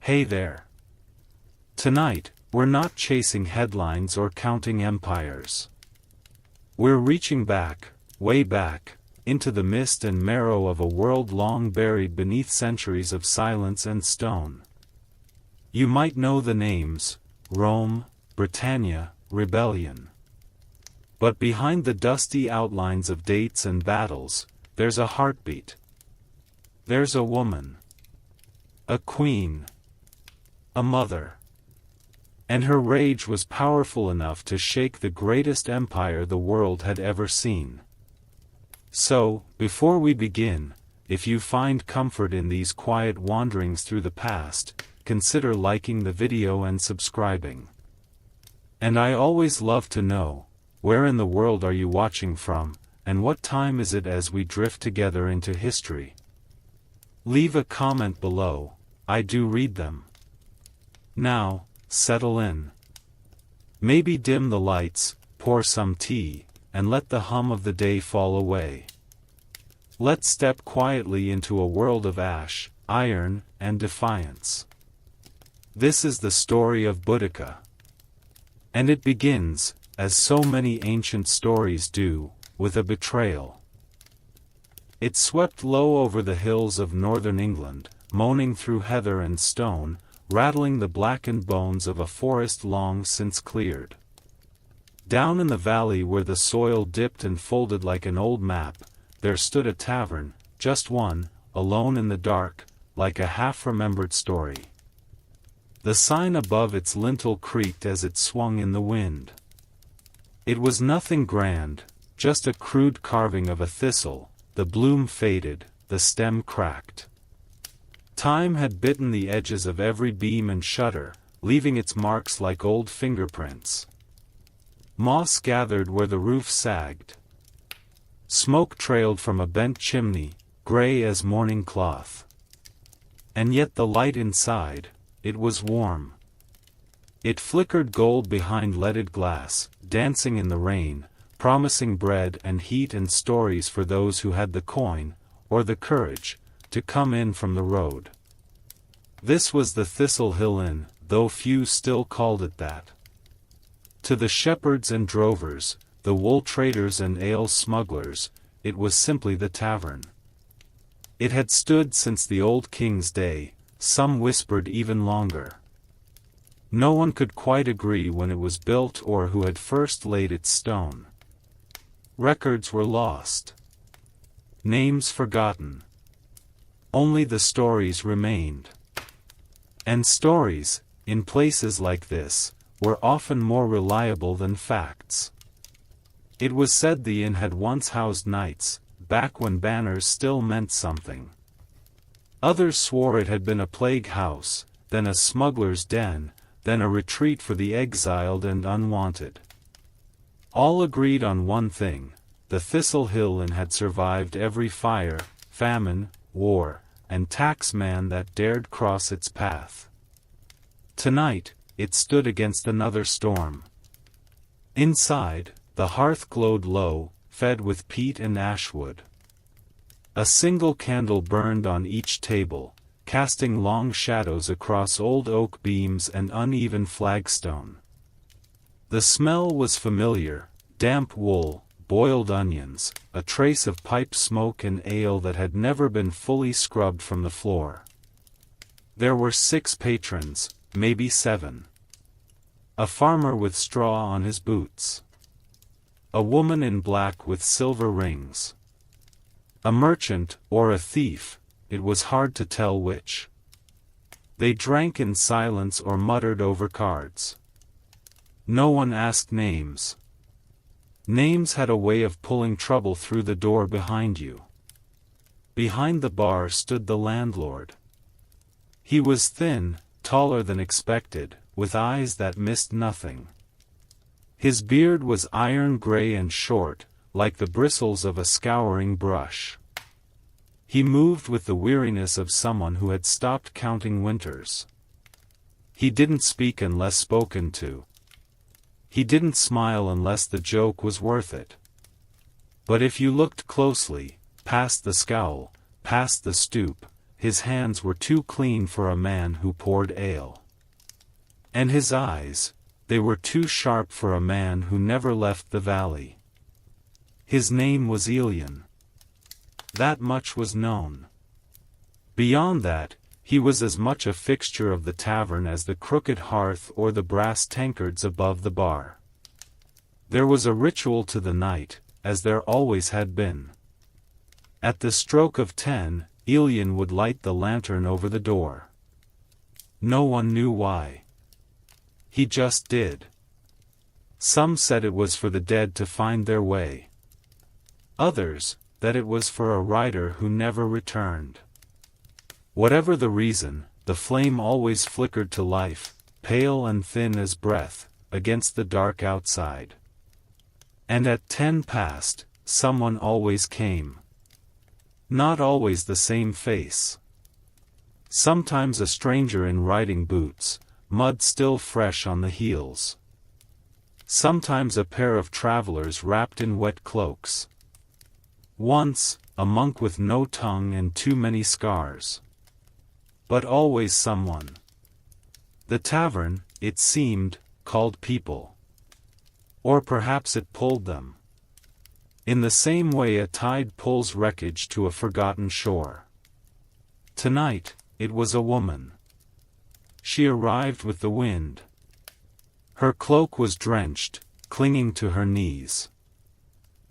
Hey there. Tonight, we're not chasing headlines or counting empires. We're reaching back, way back, into the mist and marrow of a world long buried beneath centuries of silence and stone. You might know the names: Rome, Britannia, Rebellion. But behind the dusty outlines of dates and battles, there's a heartbeat. There's a woman. A queen. A mother. And her rage was powerful enough to shake the greatest empire the world had ever seen. So, before we begin, if you find comfort in these quiet wanderings through the past, consider liking the video and subscribing. And I always love to know, where in the world are you watching from, and what time is it as we drift together into history? Leave a comment below, I do read them. Now, settle in. Maybe dim the lights, pour some tea, and let the hum of the day fall away. Let's step quietly into a world of ash, iron, and defiance. This is the story of Boudica. And it begins, as so many ancient stories do, with a betrayal. It swept low over the hills of northern England, moaning through heather and stone, rattling the blackened bones of a forest long since cleared. Down in the valley where the soil dipped and folded like an old map, there stood a tavern, just one, alone in the dark, like a half-remembered story. The sign above its lintel creaked as it swung in the wind. It was nothing grand, just a crude carving of a thistle. The bloom faded, the stem cracked. Time had bitten the edges of every beam and shutter, leaving its marks like old fingerprints. Moss gathered where the roof sagged. Smoke trailed from a bent chimney, gray as mourning cloth. And yet the light inside, it was warm. It flickered gold behind leaded glass, dancing in the rain, promising bread and heat and stories for those who had the coin, or the courage, to come in from the road. This was the Thistle Hill Inn, though few still called it that. To the shepherds and drovers, the wool traders and ale smugglers, it was simply the tavern. It had stood since the old king's day, some whispered even longer. No one could quite agree when it was built or who had first laid its stone. Records were lost. Names forgotten. Only the stories remained. And stories, in places like this, were often more reliable than facts. It was said the inn had once housed knights, back when banners still meant something. Others swore it had been a plague house, then a smuggler's den, then a retreat for the exiled and unwanted. All agreed on one thing: the Thistle Hill Inn had survived every fire, famine, war, and tax man that dared cross its path. Tonight, it stood against another storm. Inside, the hearth glowed low, fed with peat and ashwood. A single candle burned on each table, casting long shadows across old oak beams and uneven flagstone. The smell was familiar: damp wool, boiled onions, a trace of pipe smoke and ale that had never been fully scrubbed from the floor. There were 6 patrons, maybe 7. A farmer with straw on his boots. A woman in black with silver rings. A merchant, or a thief, it was hard to tell which. They drank in silence or muttered over cards. No one asked names. Names had a way of pulling trouble through the door behind you. Behind the bar stood the landlord. He was thin, taller than expected, with eyes that missed nothing. His beard was iron gray and short, like the bristles of a scouring brush. He moved with the weariness of someone who had stopped counting winters. He didn't speak unless spoken to. He didn't smile unless the joke was worth it. But if you looked closely, past the scowl, past the stoop, his hands were too clean for a man who poured ale. And his eyes, they were too sharp for a man who never left the valley. His name was Aegean. That much was known. Beyond that, he was as much a fixture of the tavern as the crooked hearth or the brass tankards above the bar. There was a ritual to the night, as there always had been. At the stroke of 10, Aegean would light the lantern over the door. No one knew why. He just did. Some said it was for the dead to find their way. Others, that it was for a rider who never returned. Whatever the reason, the flame always flickered to life, pale and thin as breath, against the dark outside. And at 10 past, someone always came. Not always the same face. Sometimes a stranger in riding boots, mud still fresh on the heels. Sometimes a pair of travelers wrapped in wet cloaks. Once, a monk with no tongue and too many scars. But always someone. The tavern, it seemed, called people. Or perhaps it pulled them. In the same way a tide pulls wreckage to a forgotten shore. Tonight, it was a woman. She arrived with the wind. Her cloak was drenched, clinging to her knees.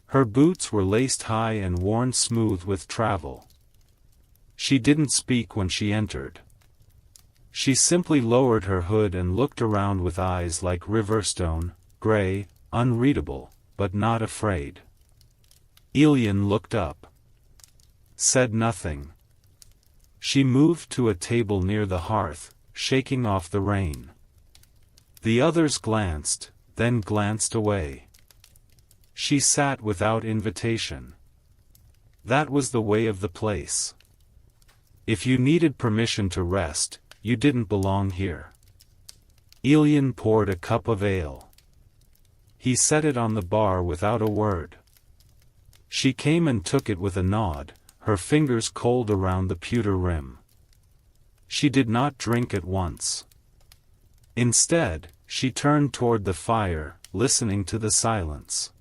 Her boots were laced high and worn smooth with travel. She didn't speak when she entered. She simply lowered her hood and looked around with eyes like riverstone, gray, unreadable, but not afraid. Aegean looked up. Said nothing. She moved to a table near the hearth, shaking off the rain. The others glanced, then glanced away. She sat without invitation. That was the way of the place. If you needed permission to rest, you didn't belong here. Aegean poured a cup of ale. He set it on the bar without a word. She came and took it with a nod, her fingers cold around the pewter rim. She did not drink at once. Instead, she turned toward the fire, listening to the silence.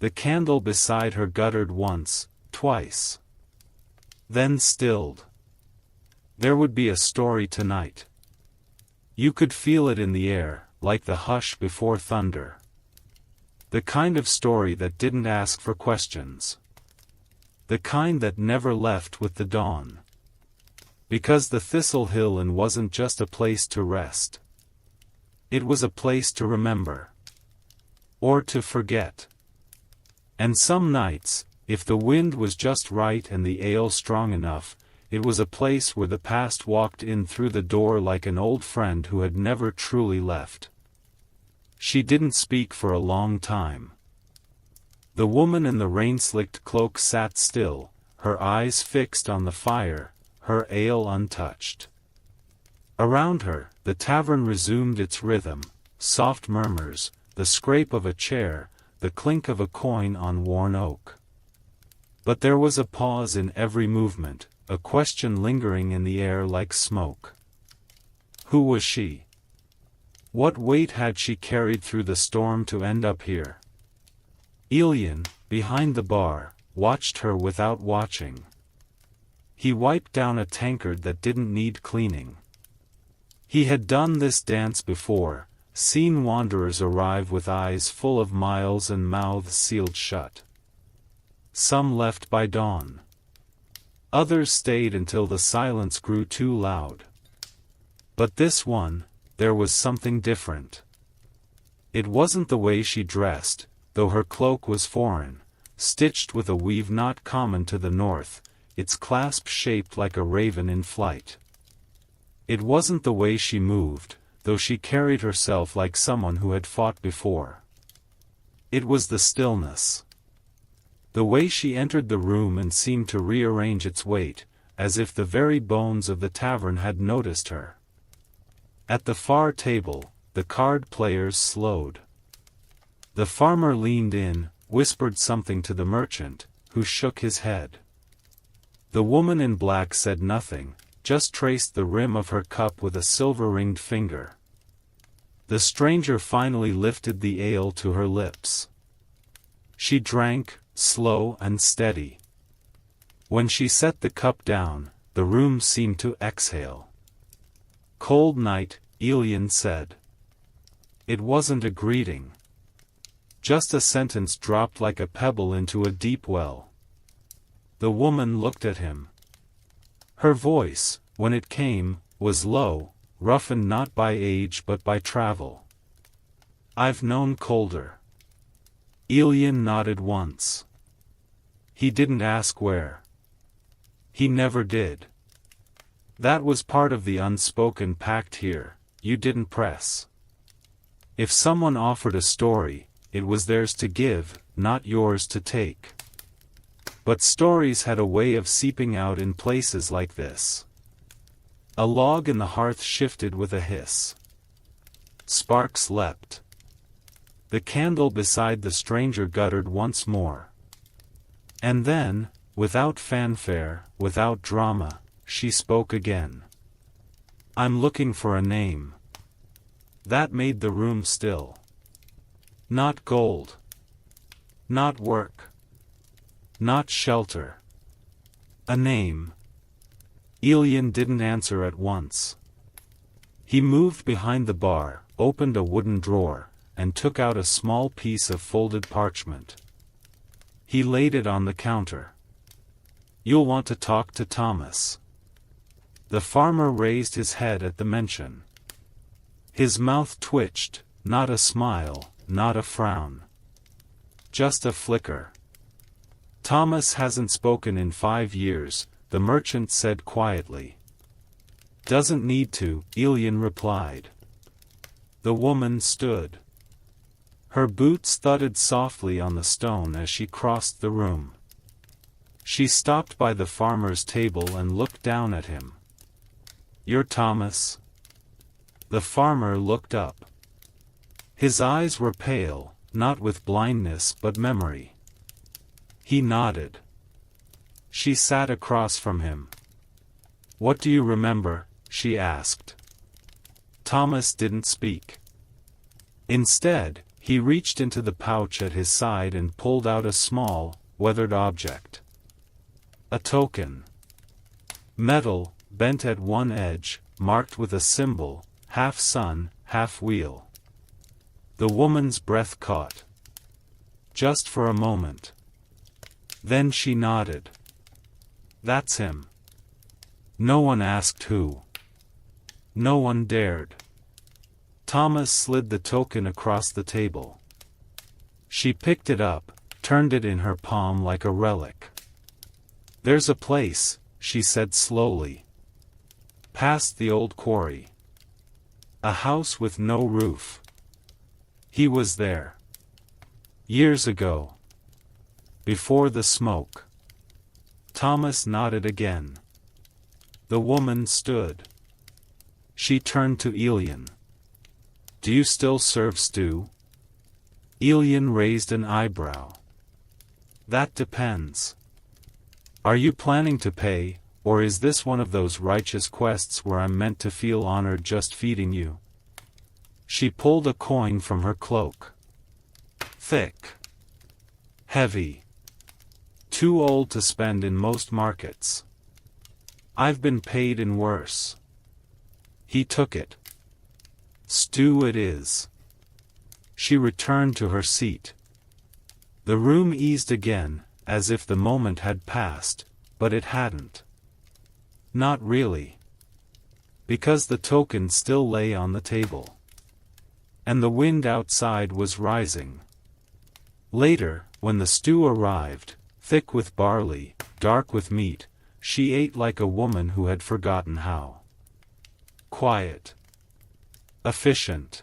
The candle beside her guttered once, twice. Then stilled. There would be a story tonight. You could feel it in the air, like the hush before thunder. The kind of story that didn't ask for questions. The kind that never left with the dawn. Because the Thistle Hill Inn wasn't just a place to rest. It was a place to remember. Or to forget. And some nights, if the wind was just right and the ale strong enough, it was a place where the past walked in through the door like an old friend who had never truly left. She didn't speak for a long time. The woman in the rain-slicked cloak sat still, her eyes fixed on the fire, her ale untouched. Around her, the tavern resumed its rhythm, soft murmurs, the scrape of a chair, the clink of a coin on worn oak. But there was a pause in every movement, a question lingering in the air like smoke. Who was she? What weight had she carried through the storm to end up here? Aegean, behind the bar, watched her without watching. He wiped down a tankard that didn't need cleaning. He had done this dance before, seen wanderers arrive with eyes full of miles and mouths sealed shut. Some left by dawn. Others stayed until the silence grew too loud. But this one, there was something different. It wasn't the way she dressed, though her cloak was foreign, stitched with a weave not common to the north, its clasp shaped like a raven in flight. It wasn't the way she moved, though she carried herself like someone who had fought before. It was the stillness. The way she entered the room and seemed to rearrange its weight, as if the very bones of the tavern had noticed her. At the far table, the card players slowed. The farmer leaned in, whispered something to the merchant, who shook his head. The woman in black said nothing, just traced the rim of her cup with a silver-ringed finger. The stranger finally lifted the ale to her lips. She drank, slow and steady. When she set the cup down, the room seemed to exhale. "Cold night," Aegean said. It wasn't a greeting. Just a sentence dropped like a pebble into a deep well. The woman looked at him. Her voice, when it came, was low, roughened not by age but by travel. "I've known colder." Aegean nodded once. He didn't ask where. He never did. That was part of the unspoken pact here, you didn't press. If someone offered a story, it was theirs to give, not yours to take. But stories had a way of seeping out in places like this. A log in the hearth shifted with a hiss. Sparks leapt. The candle beside the stranger guttered once more. And then, without fanfare, without drama, she spoke again. "I'm looking for a name." That made the room still. Not gold. Not work. Not shelter. A name. Aegean didn't answer at once. He moved behind the bar, opened a wooden drawer, and took out a small piece of folded parchment. He laid it on the counter. "You'll want to talk to Thomas." The farmer raised his head at the mention. His mouth twitched, not a smile, not a frown. Just a flicker. "Thomas hasn't spoken in 5 years," the merchant said quietly. "Doesn't need to," Aegean replied. The woman stood. Her boots thudded softly on the stone as she crossed the room. She stopped by the farmer's table and looked down at him. "You're Thomas?" The farmer looked up. His eyes were pale, not with blindness but memory. He nodded. She sat across from him. "What do you remember?" she asked. Thomas didn't speak. Instead, he reached into the pouch at his side and pulled out a small, weathered object. A token. Metal, bent at one edge, marked with a symbol, half sun, half wheel. The woman's breath caught. Just for a moment. Then she nodded. "That's him." No one asked who. No one dared. Thomas slid the token across the table. She picked it up, turned it in her palm like a relic. "There's a place," she said slowly. "Past the old quarry. A house with no roof. He was there. Years ago. Before the smoke." Thomas nodded again. The woman stood. She turned to Aegean. "Do you still serve stew?" Aegean raised an eyebrow. "That depends. Are you planning to pay, or is this one of those righteous quests where I'm meant to feel honored just feeding you?" She pulled a coin from her cloak. Thick. Heavy. Too old to spend in most markets. "I've been paid in worse." He took it. "Stew it is." She returned to her seat. The room eased again, as if the moment had passed, but it hadn't. Not really. Because the token still lay on the table. And the wind outside was rising. Later, when the stew arrived, thick with barley, dark with meat, she ate like a woman who had forgotten how. Quiet. Efficient.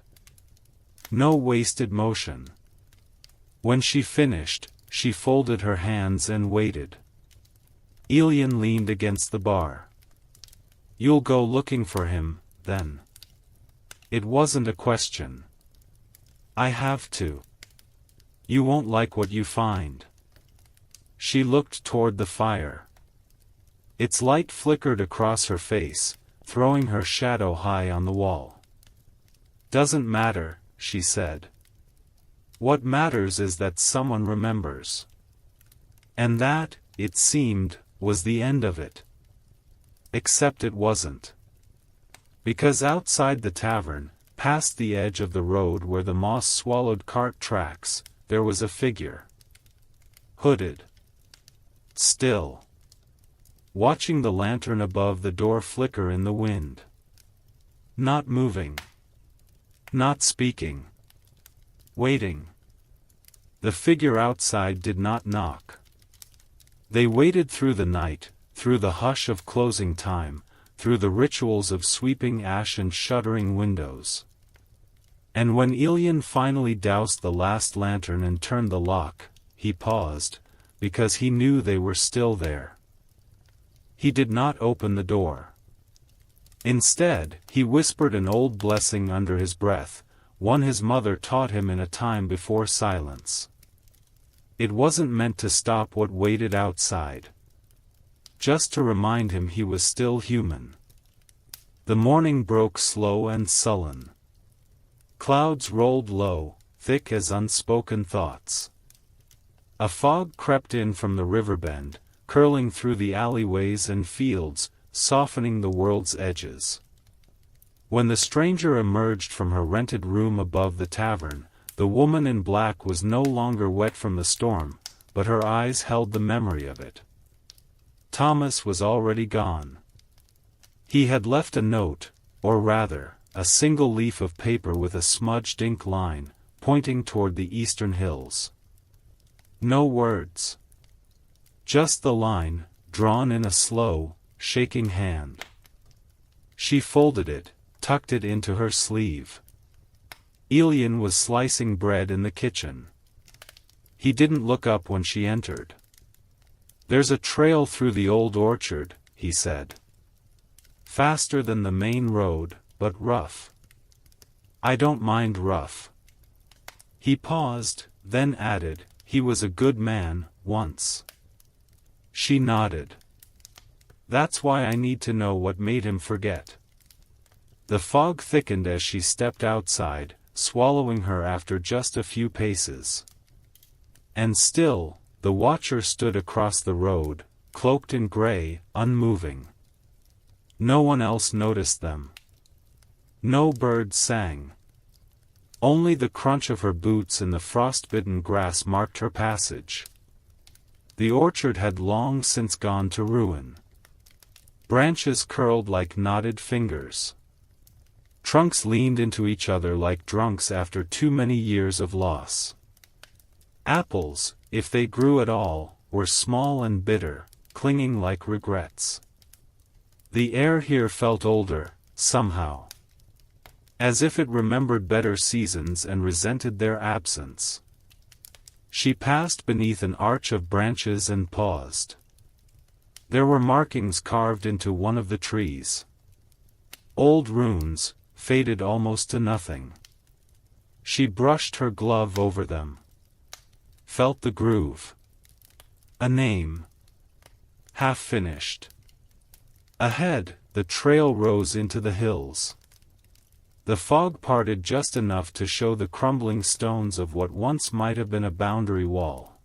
No wasted motion. When she finished, she folded her hands and waited. Aegean leaned against the bar. "You'll go looking for him, then?" It wasn't a question. "I have to." "You won't like what you find." She looked toward the fire. Its light flickered across her face, throwing her shadow high on the wall. "Doesn't matter," she said. "What matters is that someone remembers." And that, it seemed, was the end of it. Except it wasn't. Because outside the tavern, past the edge of the road where the moss-swallowed cart tracks, there was a figure. Hooded. Still. Watching the lantern above the door flicker in the wind. Not moving. Not speaking. Waiting. The figure outside did not knock. They waited through the night, through the hush of closing time, through the rituals of sweeping ash and shuttering windows. And when Aegean finally doused the last lantern and turned the lock, he paused, because he knew they were still there. He did not open the door. Instead, he whispered an old blessing under his breath, one his mother taught him in a time before silence. It wasn't meant to stop what waited outside. Just to remind him he was still human. The morning broke slow and sullen. Clouds rolled low, thick as unspoken thoughts. A fog crept in from the river bend, curling through the alleyways and fields, softening the world's edges. When the stranger emerged from her rented room above the tavern, the woman in black was no longer wet from the storm, but her eyes held the memory of it. Thomas was already gone. He had left a note, or rather, a single leaf of paper with a smudged ink line, pointing toward the eastern hills. No words. Just the line, drawn in a slow, shaking hand. She folded it, tucked it into her sleeve. Aegean was slicing bread in the kitchen. He didn't look up when she entered. "There's a trail through the old orchard," he said. "Faster than the main road, but rough." "I don't mind rough." He paused, then added, "He was a good man, once." She nodded. "That's why I need to know what made him forget." The fog thickened as she stepped outside, swallowing her after just a few paces. And still, the watcher stood across the road, cloaked in gray, unmoving. No one else noticed them. No bird sang. Only the crunch of her boots in the frost-bitten grass marked her passage. The orchard had long since gone to ruin. Branches curled like knotted fingers. Trunks leaned into each other like drunks after too many years of loss. Apples, if they grew at all, were small and bitter, clinging like regrets. The air here felt older, somehow. As if it remembered better seasons and resented their absence. She passed beneath an arch of branches and paused. There were markings carved into one of the trees. Old runes, faded almost to nothing. She brushed her glove over them. Felt the groove. A name. Half finished. Ahead, the trail rose into the hills. The fog parted just enough to show the crumbling stones of what once might have been a boundary wall.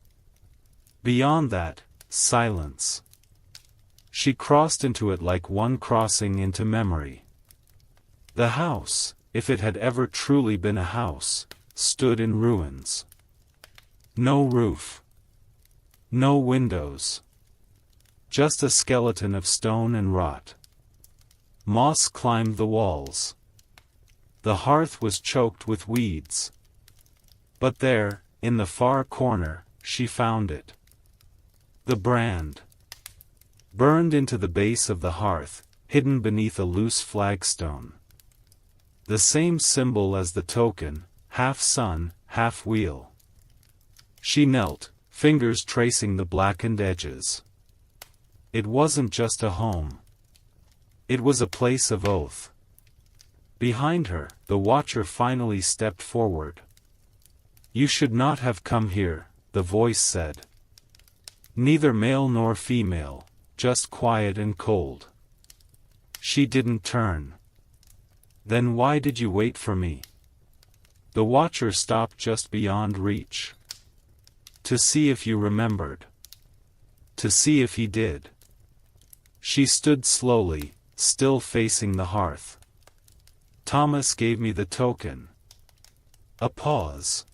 Beyond that, silence. She crossed into it like one crossing into memory. The house, if it had ever truly been a house, stood in ruins. No roof. No windows. Just a skeleton of stone and rot. Moss climbed the walls. The hearth was choked with weeds. But there, in the far corner, she found it. The brand. Burned into the base of the hearth, hidden beneath a loose flagstone. The same symbol as the token, half sun, half wheel. She knelt, fingers tracing the blackened edges. It wasn't just a home. It was a place of oath. Behind her, the watcher finally stepped forward. "You should not have come here," the voice said. "Neither male nor female, just quiet and cold. She didn't turn. Then why did you wait for me? The watcher stopped just beyond reach. To see if you remembered. To see if he did. She stood slowly, still facing the hearth. Thomas gave me the token. A pause.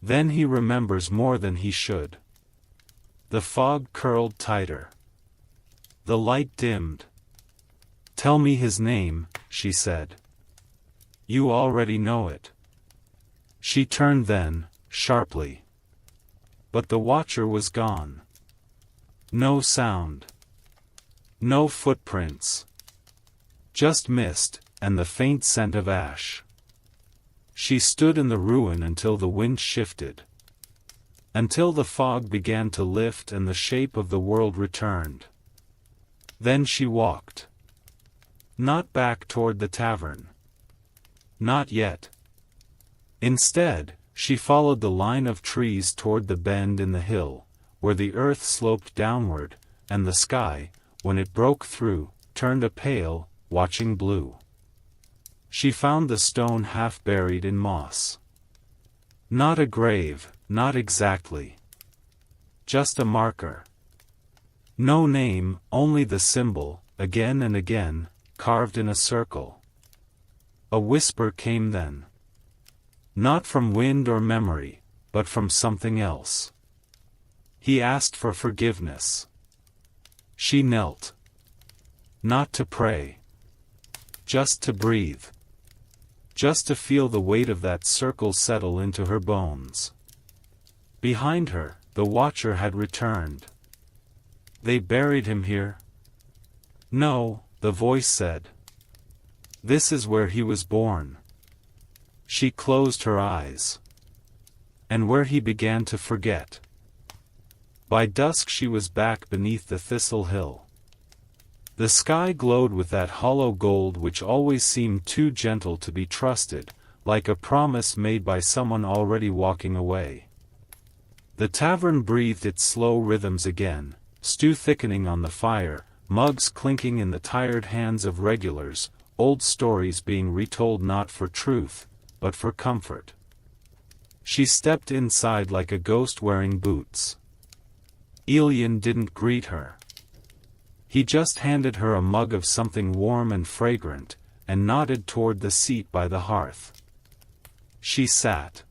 Then he remembers more than he should. The fog curled tighter. The light dimmed. Tell me his name, she said. You already know it. She turned then, sharply. But the watcher was gone. No sound. No footprints. Just mist, and the faint scent of ash. She stood in the ruin until the wind shifted. Until the fog began to lift and the shape of the world returned. Then she walked. Not back toward the tavern. Not yet. Instead, she followed the line of trees toward the bend in the hill, where the earth sloped downward, and the sky, when it broke through, turned a pale, watching blue. She found the stone half buried in moss. Not a grave, not exactly. Just a marker. No name, only the symbol, again and again, carved in a circle. A whisper came then. Not from wind or memory, but from something else. He asked for forgiveness. She knelt. Not to pray. Just to breathe. Just to feel the weight of that circle settle into her bones. Behind her, the watcher had returned. They buried him here? No, the voice said. This is where he was born. She closed her eyes. And where he began to forget. By dusk she was back beneath the thistle hill. The sky glowed with that hollow gold which always seemed too gentle to be trusted, like a promise made by someone already walking away. The tavern breathed its slow rhythms again, stew thickening on the fire, mugs clinking in the tired hands of regulars, old stories being retold not for truth, but for comfort. She stepped inside like a ghost wearing boots. Aegean didn't greet her. He just handed her a mug of something warm and fragrant, and nodded toward the seat by the hearth. She sat.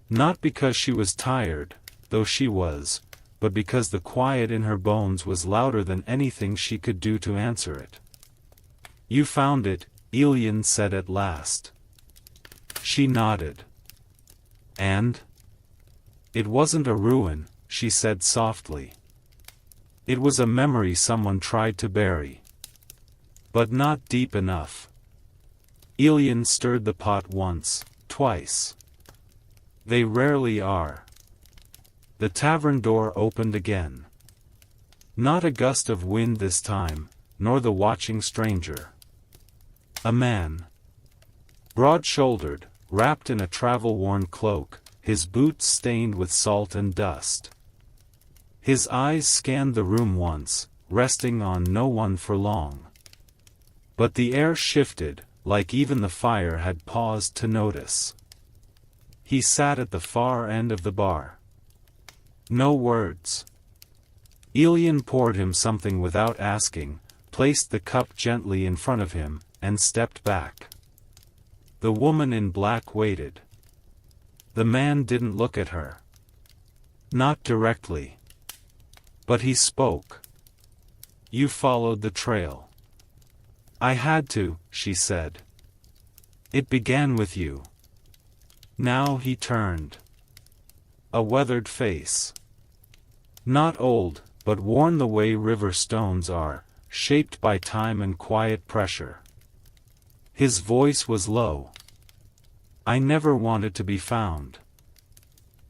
Not because she was tired, though she was, but because the quiet in her bones was louder than anything she could do to answer it. You found it, Aegean said at last. She nodded. And? It wasn't a ruin, she said softly. It was a memory someone tried to bury. But not deep enough. Aegean stirred the pot once, twice. They rarely are. The tavern door opened again. Not a gust of wind this time, nor the watching stranger. A man. Broad-shouldered, wrapped in a travel-worn cloak, his boots stained with salt and dust. His eyes scanned the room once, resting on no one for long. But the air shifted, like even the fire had paused to notice. He sat at the far end of the bar. No words. Aegean poured him something without asking, placed the cup gently in front of him, and stepped back. The woman in black waited. The man didn't look at her. Not directly. But he spoke. You followed the trail. I had to, she said. It began with you. Now he turned. A weathered face. Not old, but worn the way river stones are, shaped by time and quiet pressure. His voice was low. I never wanted to be found.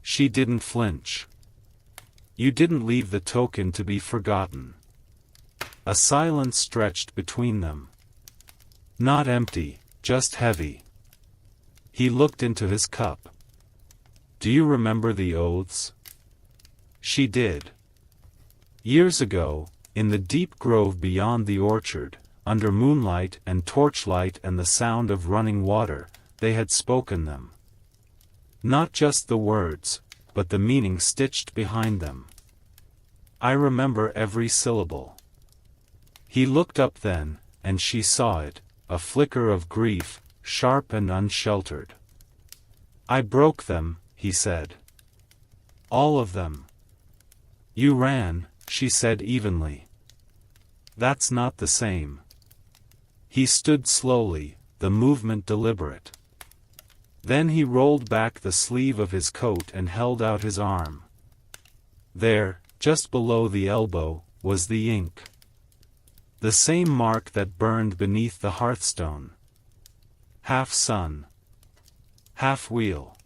She didn't flinch. You didn't leave the token to be forgotten. A silence stretched between them. Not empty, just heavy. He looked into his cup. Do you remember the oaths? She did. Years ago, in the deep grove beyond the orchard, under moonlight and torchlight and the sound of running water, they had spoken them. Not just the words, but the meaning stitched behind them. I remember every syllable. He looked up then, and she saw it, a flicker of grief, sharp and unsheltered. I broke them, he said. All of them. You ran, she said evenly. That's not the same. He stood slowly, the movement deliberate. Then he rolled back the sleeve of his coat and held out his arm. There, just below the elbow, was the ink. The same mark that burned beneath the hearthstone. Half sun. Half wheel.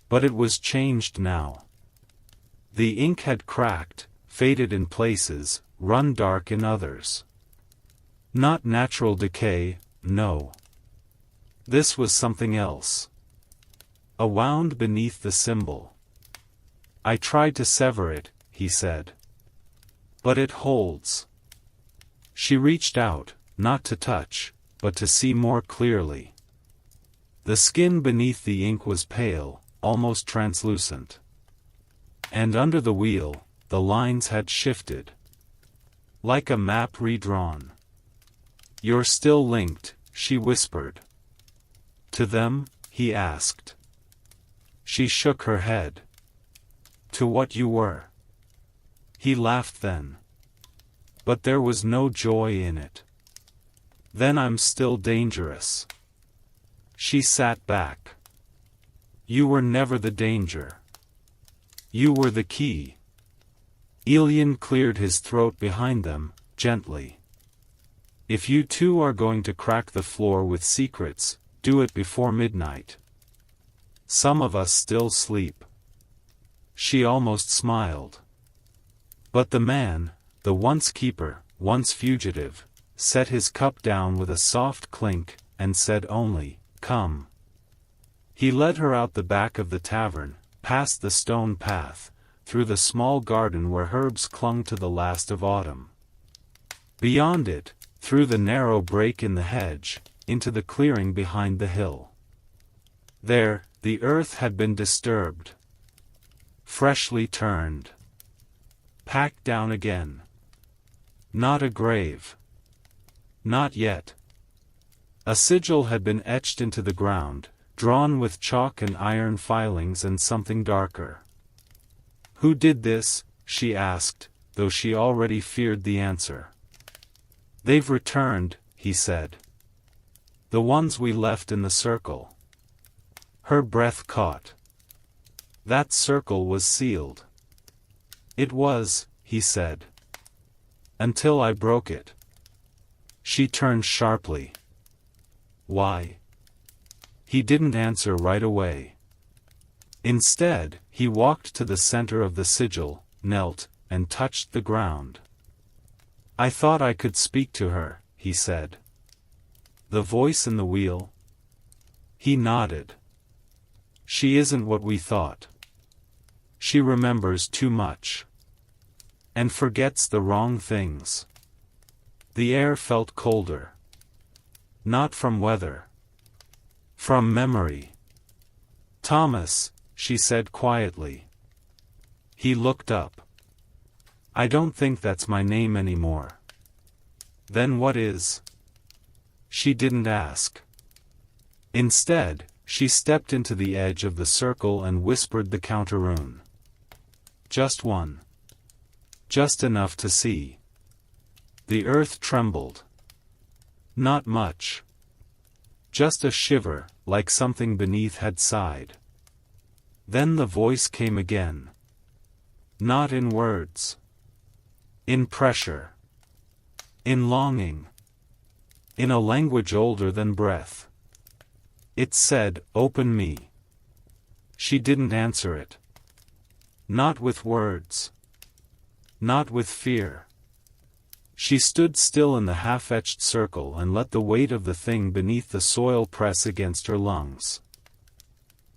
But it was changed now. The ink had cracked, faded in places, run dark in others. Not natural decay, no. This was something else. A wound beneath the symbol. I tried to sever it, he said. But it holds. She reached out, not to touch, but to see more clearly. The skin beneath the ink was pale, almost translucent. And under the wheel, the lines had shifted. Like a map redrawn. You're still linked, she whispered. To them, he asked. She shook her head. To what you were. He laughed then. But there was no joy in it. Then I'm still dangerous. She sat back. You were never the danger. You were the key. Aegean cleared his throat behind them, gently. If you two are going to crack the floor with secrets, do it before midnight. Some of us still sleep. She almost smiled. But the man, the once keeper, once fugitive, set his cup down with a soft clink, and said only, "Come." He led her out the back of the tavern, past the stone path, through the small garden where herbs clung to the last of autumn. Beyond it, through the narrow break in the hedge, into the clearing behind the hill. There, the earth had been disturbed. Freshly turned. Packed down again. Not a grave. Not yet. A sigil had been etched into the ground, drawn with chalk and iron filings and something darker. Who did this? She asked, though she already feared the answer. They've returned, he said. The ones we left in the circle. Her breath caught. That circle was sealed. It was, he said. Until I broke it. She turned sharply. Why? He didn't answer right away. Instead, he walked to the center of the sigil, knelt, and touched the ground. I thought I could speak to her, he said. The voice in the wheel? He nodded. She isn't what we thought. She remembers too much. And forgets the wrong things. The air felt colder. Not from weather. From memory. Thomas, she said quietly. He looked up. I don't think that's my name anymore. Then what is? She didn't ask. Instead, she stepped into the edge of the circle and whispered the counter-rune. Just one. Just enough to see. The earth trembled. Not much. Just a shiver, like something beneath had sighed. Then the voice came again. Not in words. In pressure. In longing. In a language older than breath. It said, "Open me." She didn't answer it. Not with words. Not with fear. She stood still in the half-etched circle and let the weight of the thing beneath the soil press against her lungs.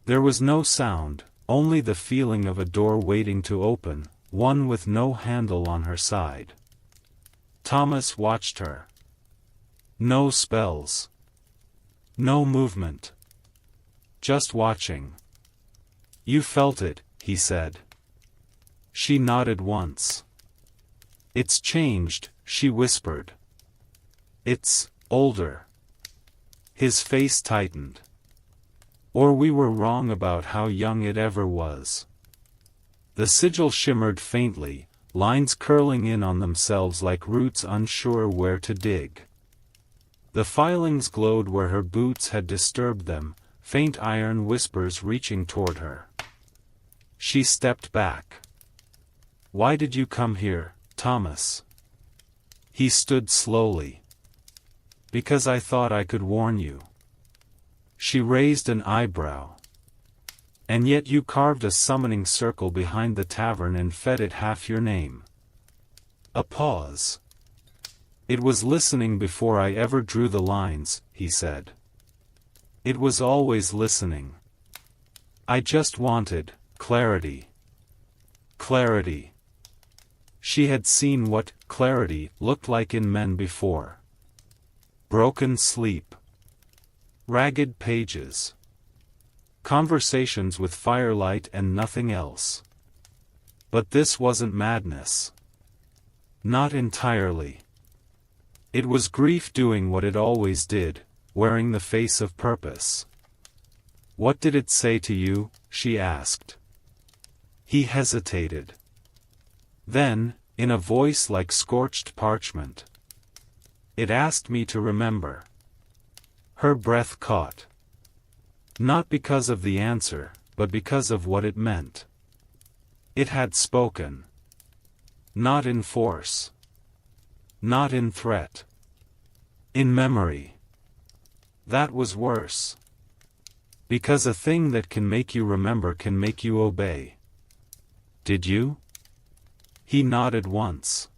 There was no sound, only the feeling of a door waiting to open, one with no handle on her side. Thomas watched her. No spells. No movement. Just watching. You felt it, he said. She nodded once. It's changed, she whispered. It's older. His face tightened. Or we were wrong about how young it ever was. The sigil shimmered faintly, lines curling in on themselves like roots unsure where to dig. The filings glowed where her boots had disturbed them, faint iron whispers reaching toward her. She stepped back. Why did you come here, Thomas? He stood slowly. Because I thought I could warn you. She raised an eyebrow. And yet you carved a summoning circle behind the tavern and fed it half your name. A pause. It was listening before I ever drew the lines, he said. It was always listening. I just wanted clarity. Clarity. She had seen what clarity looked like in men before. Broken sleep. Ragged pages. Conversations with firelight and nothing else. But this wasn't madness. Not entirely. It was grief doing what it always did, wearing the face of purpose. What did it say to you? She asked. He hesitated. Then, in a voice like scorched parchment. It asked me to remember. Her breath caught. Not because of the answer, but because of what it meant. It had spoken. Not in force. Not in threat. In memory. That was worse. Because a thing that can make you remember can make you obey. Did you? He nodded once.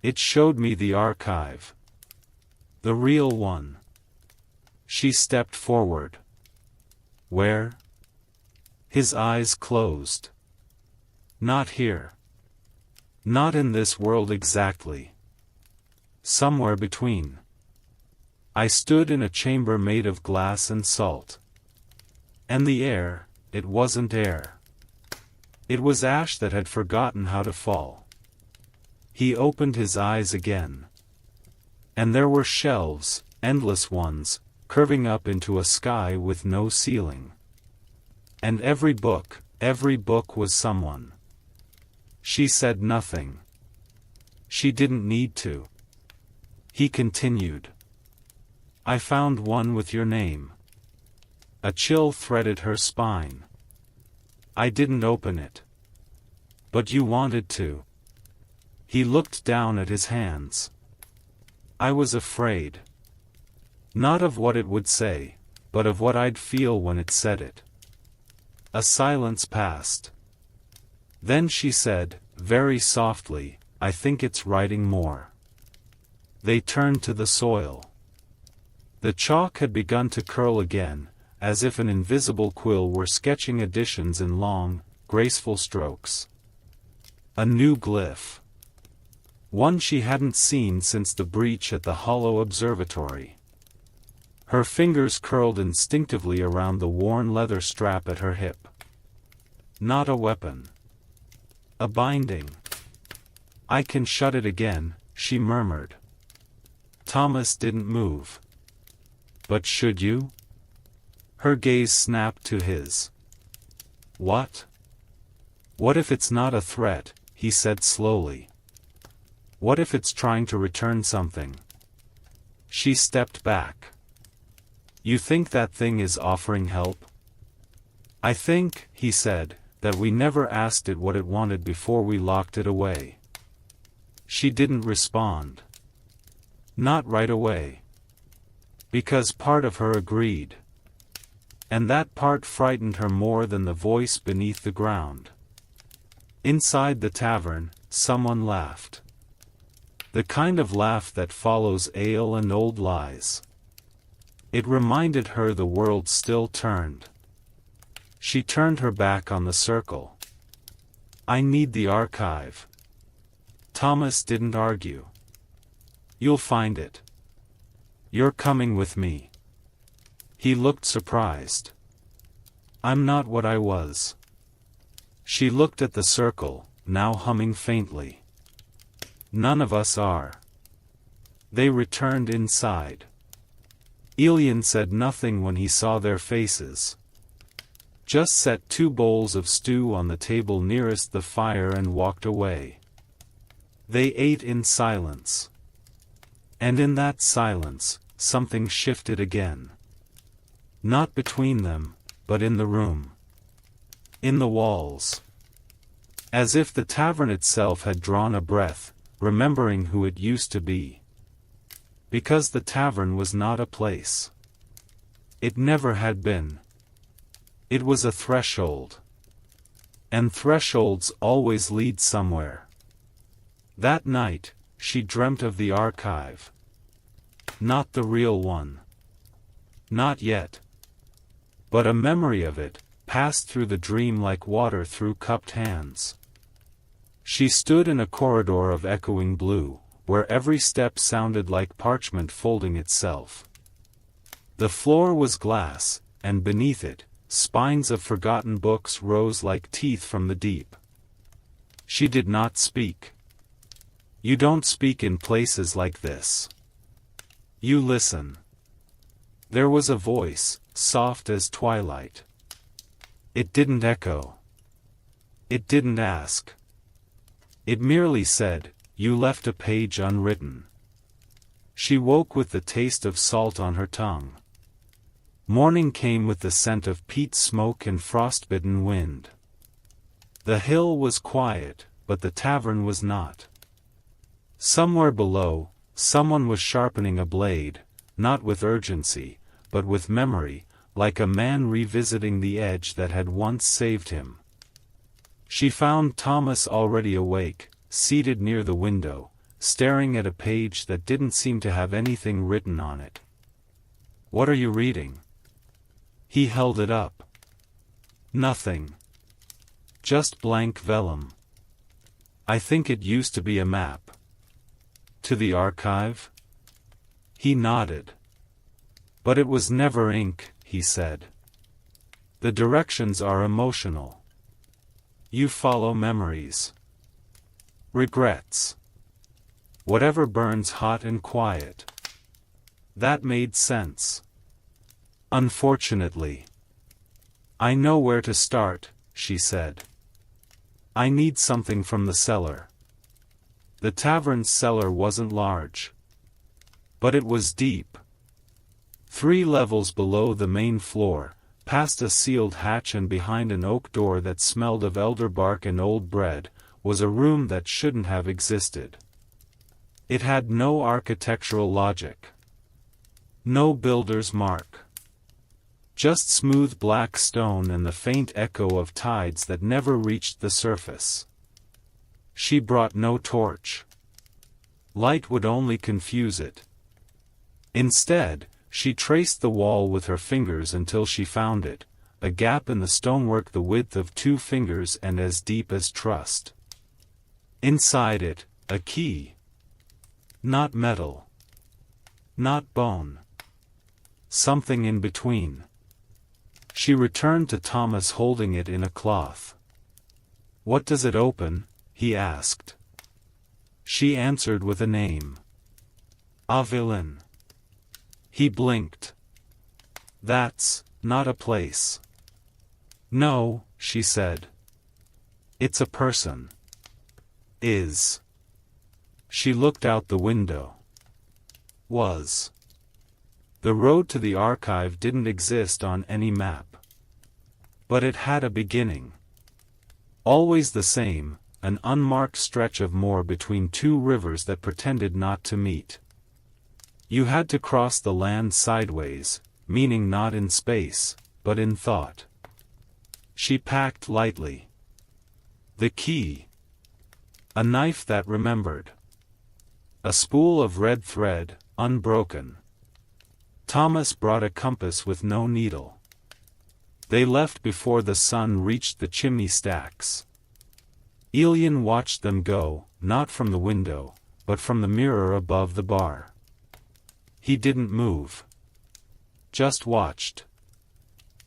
It showed me the archive. The real one. She stepped forward. Where? His eyes closed. Not here. Not in this world exactly. Somewhere between. I stood in a chamber made of glass and salt. And the air, it wasn't air. It was ash that had forgotten how to fall. He opened his eyes again. And there were shelves, endless ones, curving up into a sky with no ceiling. And every book was someone. She said nothing. She didn't need to. He continued. I found one with your name. A chill threaded her spine. I didn't open it. But you wanted to. He looked down at his hands. I was afraid. Not of what it would say, but of what I'd feel when it said it. A silence passed. Then she said, very softly, I think it's writing more. They turned to the soil. The chalk had begun to curl again, as if an invisible quill were sketching additions in long, graceful strokes. A new glyph. One she hadn't seen since the breach at the hollow observatory. Her fingers curled instinctively around the worn leather strap at her hip. Not a weapon. A binding. I can shut it again, she murmured. Thomas didn't move. But should you? Her gaze snapped to his. What? What if it's not a threat, he said slowly. What if it's trying to return something? She stepped back. You think that thing is offering help? I think, he said, that we never asked it what it wanted before we locked it away. She didn't respond. Not right away. Because part of her agreed. And that part frightened her more than the voice beneath the ground. Inside the tavern, someone laughed. The kind of laugh that follows ale and old lies. It reminded her the world still turned. She turned her back on the circle. I need the archive. Thomas didn't argue. You'll find it. You're coming with me. He looked surprised. I'm not what I was. She looked at the circle, now humming faintly. None of us are. They returned inside. Aegean said nothing when he saw their faces. Just set 2 bowls of stew on the table nearest the fire and walked away. They ate in silence. And in that silence, something shifted again. Not between them, but in the room. In the walls. As if the tavern itself had drawn a breath, remembering who it used to be. Because the tavern was not a place. It never had been. It was a threshold. And thresholds always lead somewhere. That night, she dreamt of the archive. Not the real one. Not yet. But a memory of it, passed through the dream like water through cupped hands. She stood in a corridor of echoing blue, where every step sounded like parchment folding itself. The floor was glass, and beneath it, spines of forgotten books rose like teeth from the deep. She did not speak. You don't speak in places like this. You listen. There was a voice, soft as twilight. It didn't echo. It didn't ask. It merely said, "You left a page unwritten." She woke with the taste of salt on her tongue. Morning came with the scent of peat smoke and frostbitten wind. The hill was quiet, but the tavern was not. Somewhere below, someone was sharpening a blade, not with urgency, but with memory, like a man revisiting the edge that had once saved him. She found Thomas already awake, seated near the window, staring at a page that didn't seem to have anything written on it. "What are you reading?" He held it up. "Nothing. Just blank vellum. I think it used to be a map." "To the archive?" He nodded. "But it was never ink," he said. "The directions are emotional. You follow memories. Regrets. Whatever burns hot and quiet." That made sense. "Unfortunately. I know where to start," she said. "I need something from the cellar." The tavern's cellar wasn't large. But it was deep. 3 levels below the main floor, past a sealed hatch and behind an oak door that smelled of elder bark and old bread, was a room that shouldn't have existed. It had no architectural logic. No builder's mark. Just smooth black stone and the faint echo of tides that never reached the surface. She brought no torch. Light would only confuse it. Instead, she traced the wall with her fingers until she found it, a gap in the stonework the width of 2 fingers and as deep as trust. Inside it, a key. Not metal. Not bone. Something in between. She returned to Thomas holding it in a cloth. "What does it open?" he asked. She answered with a name. "Aegean." He blinked. "That's not a place." "No," she said. "It's a person." "Is." She looked out the window. "Was." The road to the archive didn't exist on any map. But it had a beginning. Always the same, an unmarked stretch of moor between 2 rivers that pretended not to meet. You had to cross the land sideways, meaning not in space, but in thought. She packed lightly. The key. A knife that remembered. A spool of red thread, unbroken. Thomas brought a compass with no needle. They left before the sun reached the chimney stacks. Aegean watched them go, not from the window, but from the mirror above the bar. He didn't move. Just watched.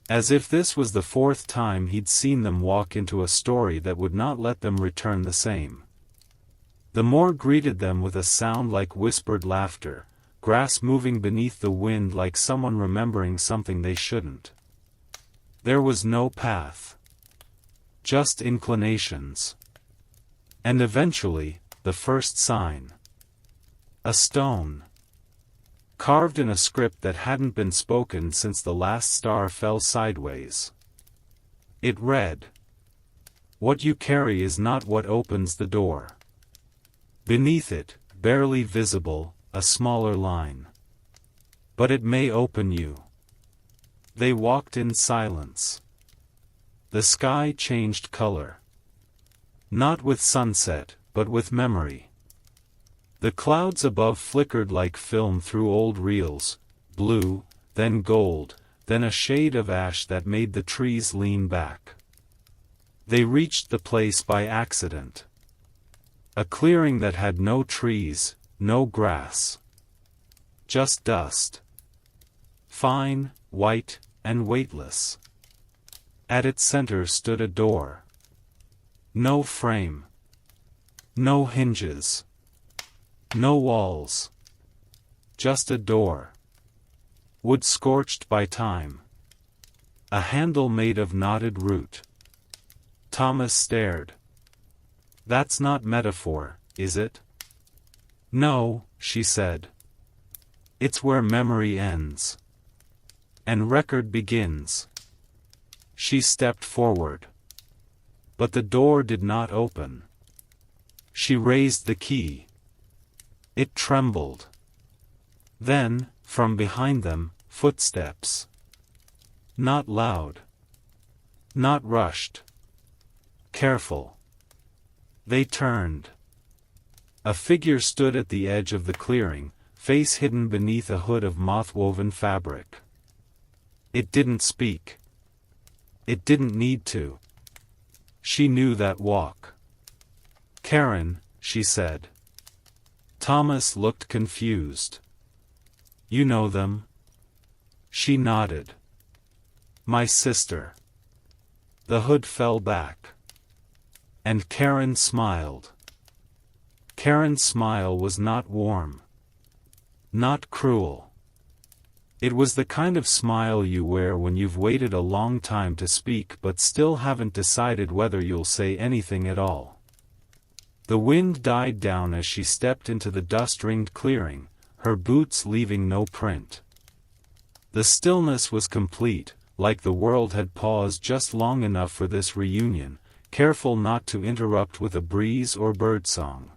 As if this was the fourth time he'd seen them walk into a story that would not let them return the same. The moor greeted them with a sound like whispered laughter, grass moving beneath the wind like someone remembering something they shouldn't. There was no path. Just inclinations. And eventually, the first sign. A stone. Carved in a script that hadn't been spoken since the last star fell sideways. It read, "What you carry is not what opens the door." Beneath it, barely visible, a smaller line. "But it may open you." They walked in silence. The sky changed color. Not with sunset, but with memory. The clouds above flickered like film through old reels, blue, then gold, then a shade of ash that made the trees lean back. They reached the place by accident. A clearing that had no trees, no grass. Just dust. Fine, white, and weightless. At its center stood a door. No frame. No hinges. No walls. Just a door. Wood scorched by time. A handle made of knotted root. Thomas stared. "That's not metaphor, is it?" "No," she said. "It's where memory ends. And record begins." She stepped forward. But the door did not open. She raised the key. It trembled. Then, from behind them, footsteps. Not loud. Not rushed. Careful. They turned. A figure stood at the edge of the clearing, face hidden beneath a hood of moth-woven fabric. It didn't speak. It didn't need to. She knew that walk. "Karen," she said. Thomas looked confused. "You know them?" She nodded. "My sister." The hood fell back. And Karen smiled. Karen's smile was not warm. Not cruel. It was the kind of smile you wear when you've waited a long time to speak but still haven't decided whether you'll say anything at all. The wind died down as she stepped into the dust-ringed clearing, her boots leaving no print. The stillness was complete, like the world had paused just long enough for this reunion, careful not to interrupt with a breeze or birdsong.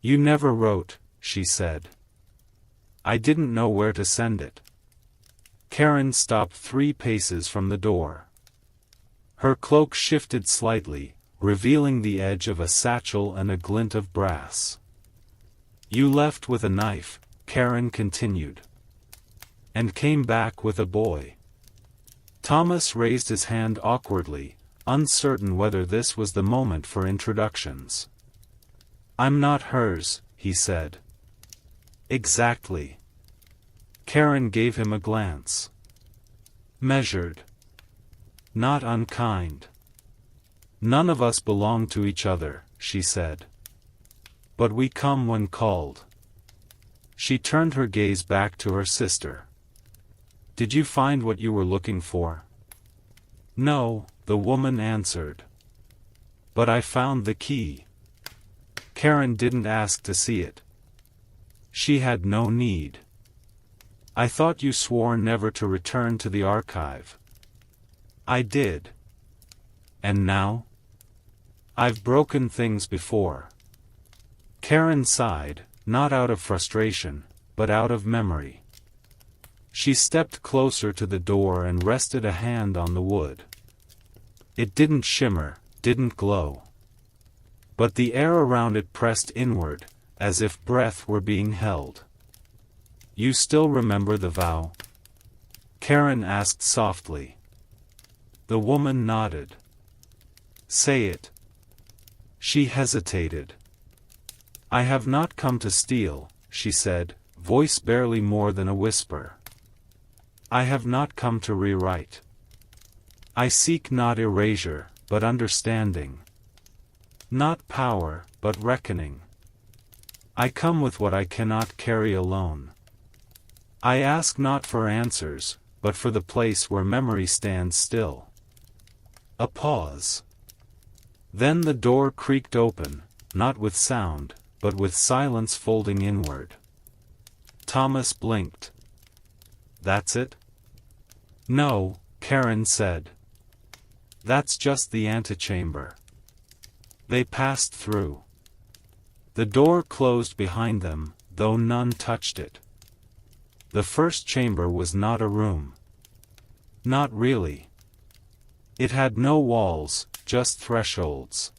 "You never wrote," she said. "I didn't know where to send it." Karen stopped 3 paces from the door. Her cloak shifted slightly, revealing the edge of a satchel and a glint of brass. "You left with a knife," Karen continued. "And came back with a boy." Thomas raised his hand awkwardly, uncertain whether this was the moment for introductions. "I'm not hers," he said. "Exactly." Karen gave him a glance. Measured. Not unkind. "None of us belong to each other," she said. "But we come when called." She turned her gaze back to her sister. "Did you find what you were looking for?" "No," the woman answered. "But I found the key." Karen didn't ask to see it. She had no need. "I thought you swore never to return to the archive." "I did. And now? I've broken things before." Karen sighed, not out of frustration, but out of memory. She stepped closer to the door and rested a hand on the wood. It didn't shimmer, didn't glow. But the air around it pressed inward, as if breath were being held. "You still remember the vow?" Karen asked softly. The woman nodded. "Say it." She hesitated. I have not come to steal, she said, voice barely more than a whisper. I have not come to rewrite. I seek not erasure, but understanding. Not power, but reckoning. I come with what I cannot carry alone. I ask not for answers, but for the place where memory stands still. A pause. Then the door creaked open, not with sound, but with silence folding inward. Thomas blinked. That's it? No, Karen said. That's just the antechamber. They passed through. The door closed behind them, though none touched it. The first chamber was not a room. Not really. It had no walls, just thresholds.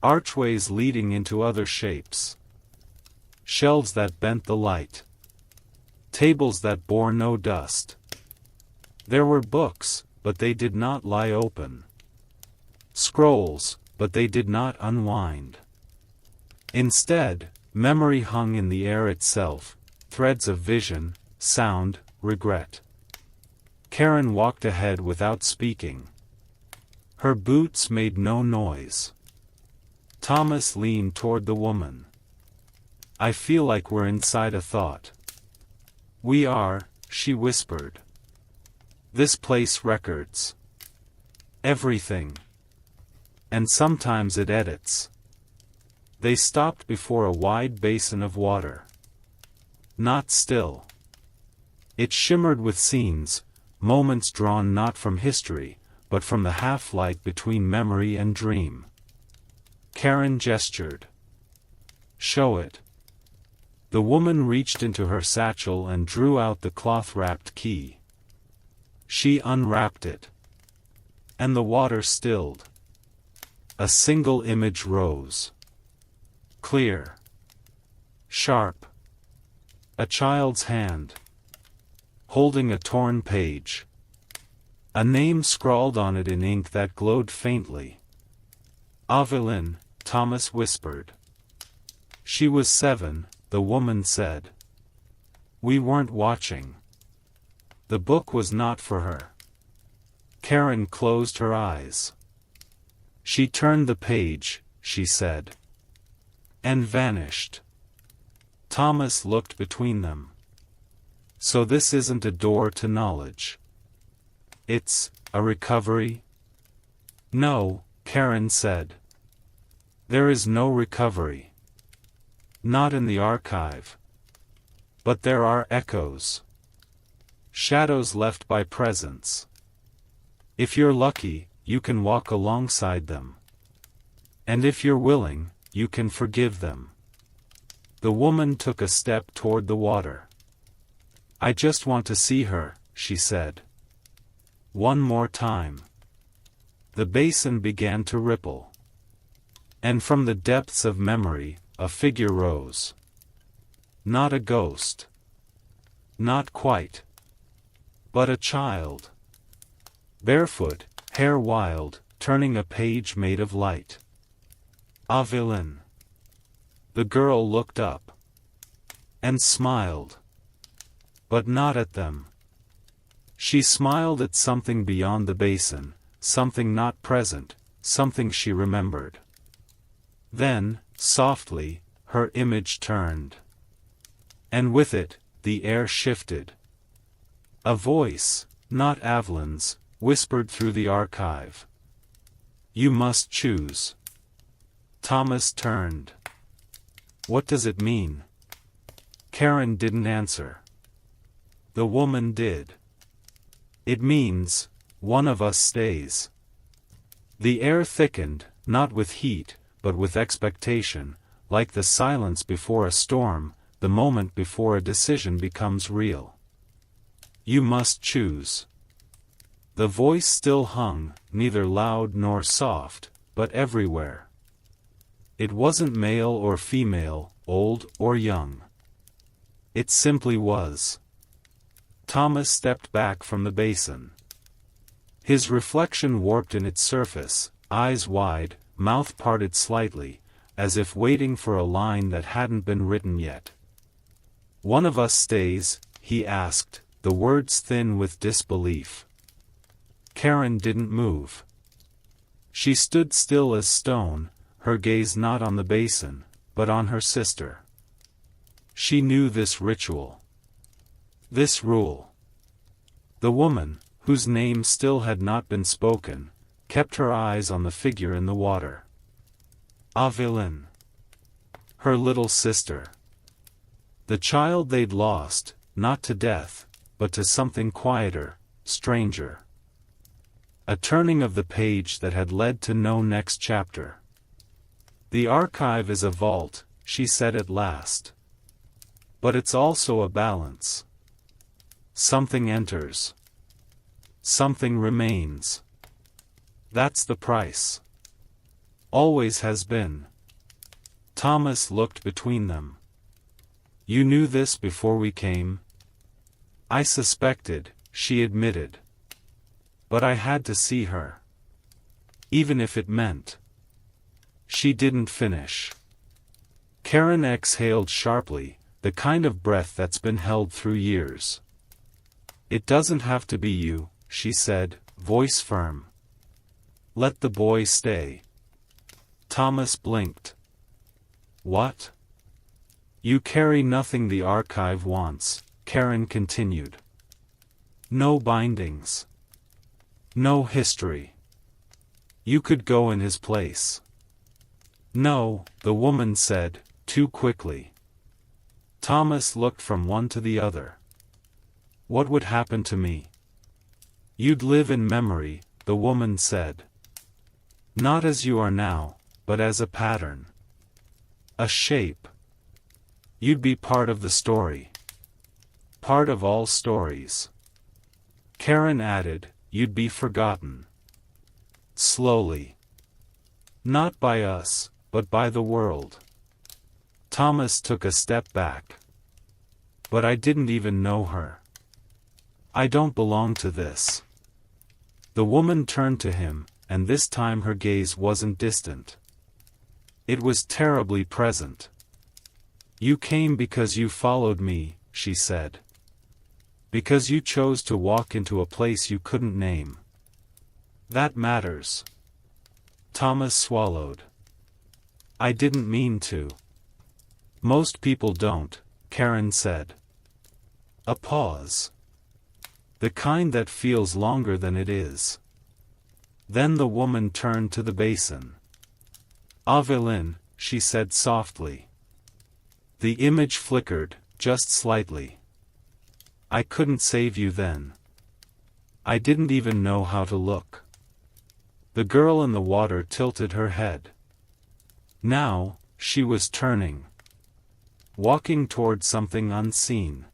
Archways leading into other shapes. Shelves that bent the light. Tables that bore no dust. There were books, but they did not lie open. Scrolls, but they did not unwind. Instead, memory hung in the air itself, threads of vision, sound, regret. Karen walked ahead without speaking. Her boots made no noise. Thomas leaned toward the woman. I feel like we're inside a thought. We are, she whispered. This place records everything. And sometimes it edits. They stopped before a wide basin of water. Not still. It shimmered with scenes, moments drawn not from history, but from the half-light between memory and dream. Karen gestured. Show it. The woman reached into her satchel and drew out the cloth-wrapped key. She unwrapped it. And the water stilled. A single image rose. Clear. Sharp. A child's hand. Holding a torn page. A name scrawled on it in ink that glowed faintly. Evelyn, Thomas whispered. She was 7, the woman said. We weren't watching. The book was not for her. Karen closed her eyes. She turned the page, she said. And vanished. Thomas looked between them. So this isn't a door to knowledge. It's a recovery? No, Karen said. There is no recovery. Not in the archive. But there are echoes. Shadows left by presence. If you're lucky, you can walk alongside them. And if you're willing, you can forgive them. The woman took a step toward the water. I just want to see her, she said. One more time. The basin began to ripple. And from the depths of memory, a figure rose. Not a ghost. Not quite. But a child. Barefoot, hair wild, turning a page made of light. Evelyn. The girl looked up. And smiled. But not at them. She smiled at something beyond the basin, something not present, something she remembered. Then, softly, her image turned. And with it, the air shifted. A voice, not Evelyn's, whispered through the archive. You must choose. Thomas turned. What does it mean? Karen didn't answer. The woman did. It means, one of us stays. The air thickened, not with heat, but with expectation, like the silence before a storm, the moment before a decision becomes real. You must choose. The voice still hung, neither loud nor soft, but everywhere. It wasn't male or female, old or young. It simply was. Thomas stepped back from the basin. His reflection warped in its surface, eyes wide, mouth parted slightly, as if waiting for a line that hadn't been written yet. "One of us stays?" he asked, the words thin with disbelief. Karen didn't move. She stood still as stone, her gaze not on the basin, but on her sister. She knew this ritual. This rule. The woman, whose name still had not been spoken, kept her eyes on the figure in the water. Aegean. Her little sister. The child they'd lost, not to death, but to something quieter, stranger. A turning of the page that had led to no next chapter. "The archive is a vault," she said at last. "But it's also a balance. Something enters. Something remains. That's the price. Always has been." Thomas looked between them. "You knew this before we came?" "I suspected," she admitted. "But I had to see her. Even if it meant—" She didn't finish. Karen exhaled sharply, the kind of breath that's been held through years. "It doesn't have to be you," she said, voice firm. "Let the boy stay." Thomas blinked. "What?" "You carry nothing the archive wants," Karen continued. "No bindings. No history. You could go in his place." "No," the woman said, too quickly. Thomas looked from one to the other. "What would happen to me?" "You'd live in memory," the woman said. "Not as you are now, but as a pattern. A shape. You'd be part of the story. Part of all stories." Karen added, "You'd be forgotten. Slowly. Not by us, but by the world." Thomas took a step back. "But I didn't even know her. I don't belong to this." The woman turned to him, and this time her gaze wasn't distant. It was terribly present. "You came because you followed me," she said. "Because you chose to walk into a place you couldn't name. That matters." Thomas swallowed. "I didn't mean to." "Most people don't," Karen said. A pause. The kind that feels longer than it is. Then the woman turned to the basin. "Aegean," she said softly. The image flickered, just slightly. "I couldn't save you then. I didn't even know how to look." The girl in the water tilted her head. Now, she was turning. Walking toward something unseen.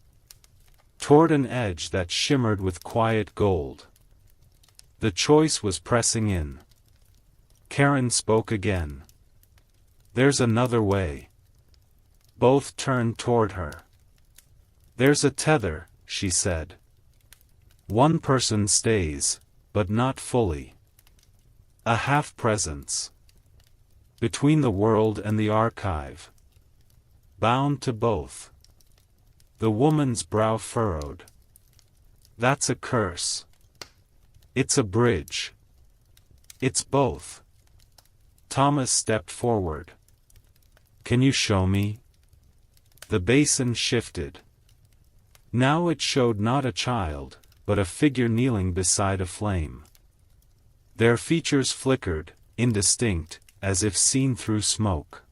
Toward an edge that shimmered with quiet gold. The choice was pressing in. Karen spoke again. "There's another way." Both turned toward her. "There's a tether," she said. "One person stays, but not fully. A half-presence. Between the world and the archive. Bound to both." The woman's brow furrowed. "That's a curse. It's a bridge. It's both." Thomas stepped forward. "Can you show me?" The basin shifted. Now it showed not a child, but a figure kneeling beside a flame. Their features flickered, indistinct, as if seen through smoke.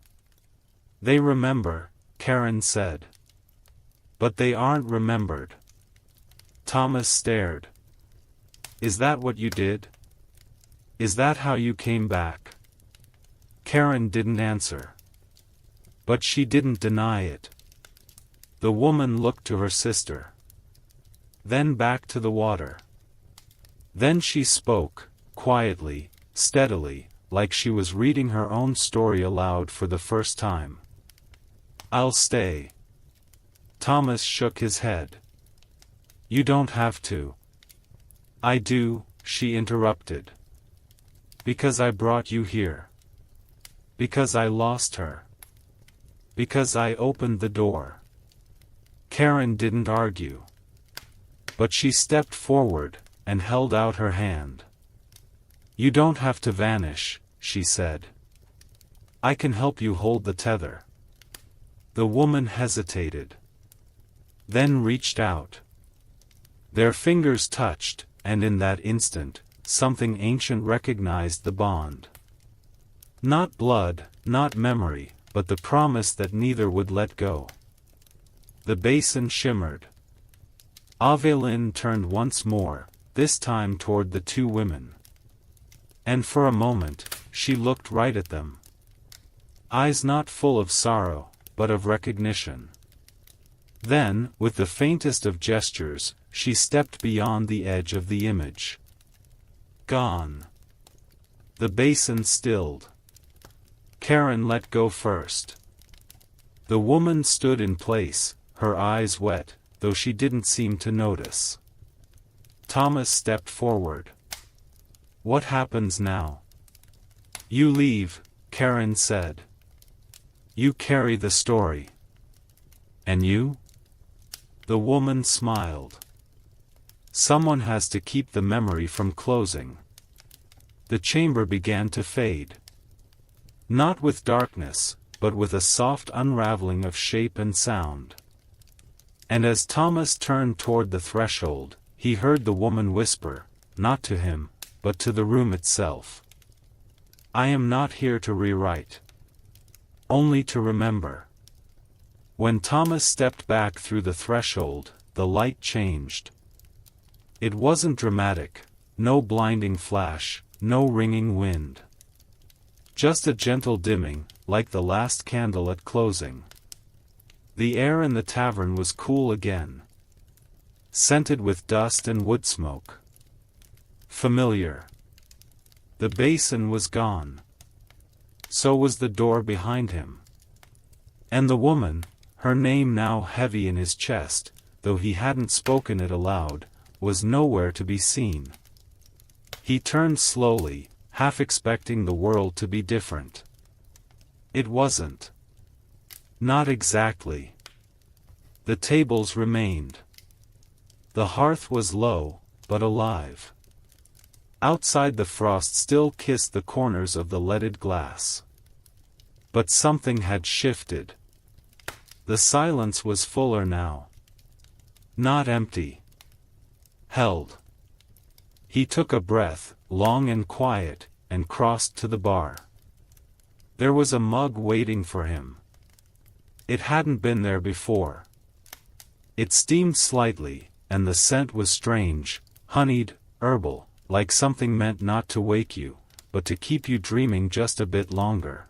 "They remember," Karen said. "But they aren't remembered." Thomas stared. "Is that what you did? Is that how you came back?" Karen didn't answer. But she didn't deny it. The woman looked to her sister. Then back to the water. Then she spoke, quietly, steadily, like she was reading her own story aloud for the first time. "I'll stay." Thomas shook his head. "You don't have to." "I do," she interrupted. "Because I brought you here. Because I lost her. Because I opened the door. Karen didn't argue. But she stepped forward, and held out her hand. You don't have to vanish, she said. I can help you hold the tether. The woman hesitated. Then reached out. Their fingers touched, and in that instant, something ancient recognized the bond. Not blood, not memory, but the promise that neither would let go. The basin shimmered. Aveline turned once more, this time toward the two women. And for a moment, she looked right at them. Eyes not full of sorrow, but of recognition. Then, with the faintest of gestures, she stepped beyond the edge of the image. Gone. The basin stilled. Karen let go first. The woman stood in place, her eyes wet, though she didn't seem to notice. Thomas stepped forward. What happens now? You leave, Karen said. You carry the story. And you? The woman smiled. Someone has to keep the memory from closing. The chamber began to fade. Not with darkness, but with a soft unraveling of shape and sound. And as Thomas turned toward the threshold, he heard the woman whisper, not to him, but to the room itself. I am not here to rewrite. Only to remember. When Thomas stepped back through the threshold, the light changed. It wasn't dramatic, no blinding flash, no ringing wind. Just a gentle dimming, like the last candle at closing. The air in the tavern was cool again. Scented with dust and wood smoke. Familiar. The basin was gone. So was the door behind him. And the woman, her name now heavy in his chest, though he hadn't spoken it aloud, was nowhere to be seen. He turned slowly, half expecting the world to be different. It wasn't. Not exactly. The tables remained. The hearth was low, but alive. Outside the frost still kissed the corners of the leaded glass. But something had shifted. The silence was fuller now. Not empty. Held. He took a breath, long and quiet, and crossed to the bar. There was a mug waiting for him. It hadn't been there before. It steamed slightly, and the scent was strange, honeyed, herbal, like something meant not to wake you, but to keep you dreaming just a bit longer.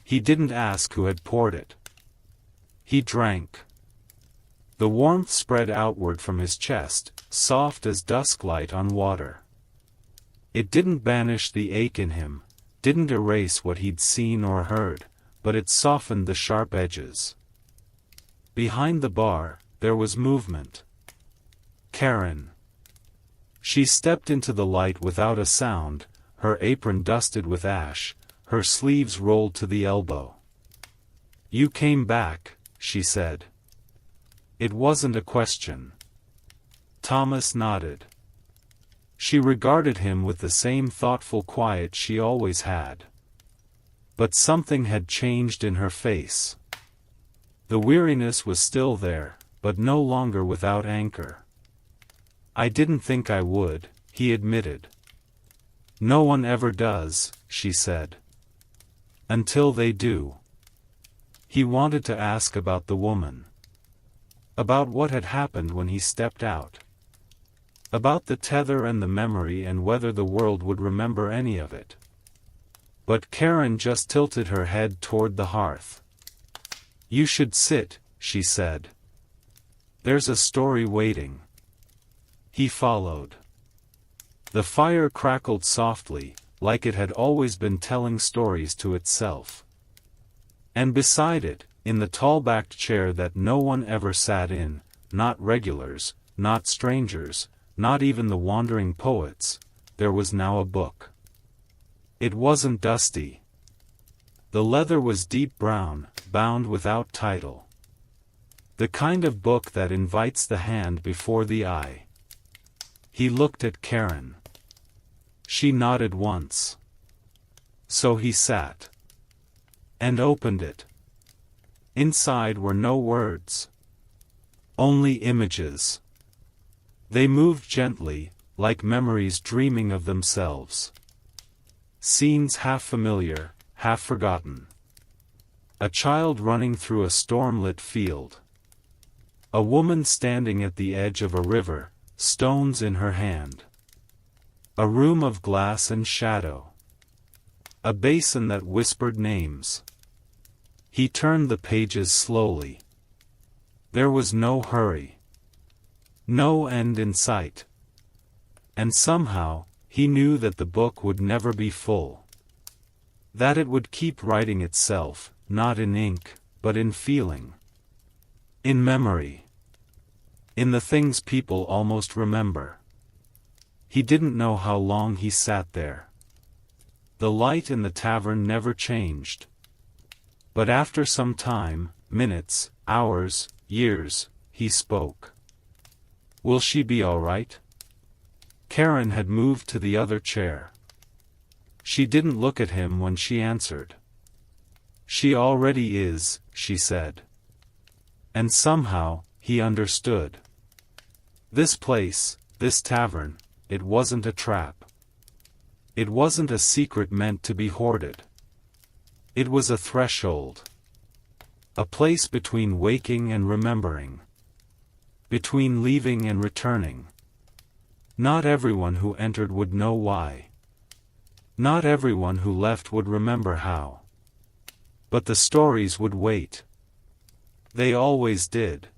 He didn't ask who had poured it. He drank. The warmth spread outward from his chest, soft as dusklight on water. It didn't banish the ache in him, didn't erase what he'd seen or heard, but it softened the sharp edges. Behind the bar, there was movement. Karen. She stepped into the light without a sound, her apron dusted with ash, her sleeves rolled to the elbow. You came back, she said. It wasn't a question. Thomas nodded. She regarded him with the same thoughtful quiet she always had. But something had changed in her face. The weariness was still there, but no longer without anchor. I didn't think I would, he admitted. No one ever does, she said. Until they do. He wanted to ask about the woman. About what had happened when he stepped out. About the tether and the memory and whether the world would remember any of it. But Karen just tilted her head toward the hearth. You should sit, she said. There's a story waiting. He followed. The fire crackled softly, like it had always been telling stories to itself. And beside it, in the tall-backed chair that no one ever sat in, not regulars, not strangers, not even the wandering poets, there was now a book. It wasn't dusty. The leather was deep brown, bound without title. The kind of book that invites the hand before the eye. He looked at Karen. She nodded once. So he sat. And opened it. Inside were no words. Only images. They moved gently, like memories dreaming of themselves. Scenes half familiar, half forgotten. A child running through a storm-lit field. A woman standing at the edge of a river, stones in her hand. A room of glass and shadow. A basin that whispered names. He turned the pages slowly. There was no hurry. No end in sight. And somehow, he knew that the book would never be full. That it would keep writing itself, not in ink, but in feeling. In memory. In the things people almost remember. He didn't know how long he sat there. The light in the tavern never changed. But after some time, minutes, hours, years, he spoke. "Will she be all right?" Karen had moved to the other chair. She didn't look at him when she answered. "She already is," she said. And somehow, he understood. This place, this tavern, it wasn't a trap. It wasn't a secret meant to be hoarded. It was a threshold. A place between waking and remembering. Between leaving and returning. Not everyone who entered would know why. Not everyone who left would remember how. But the stories would wait. They always did.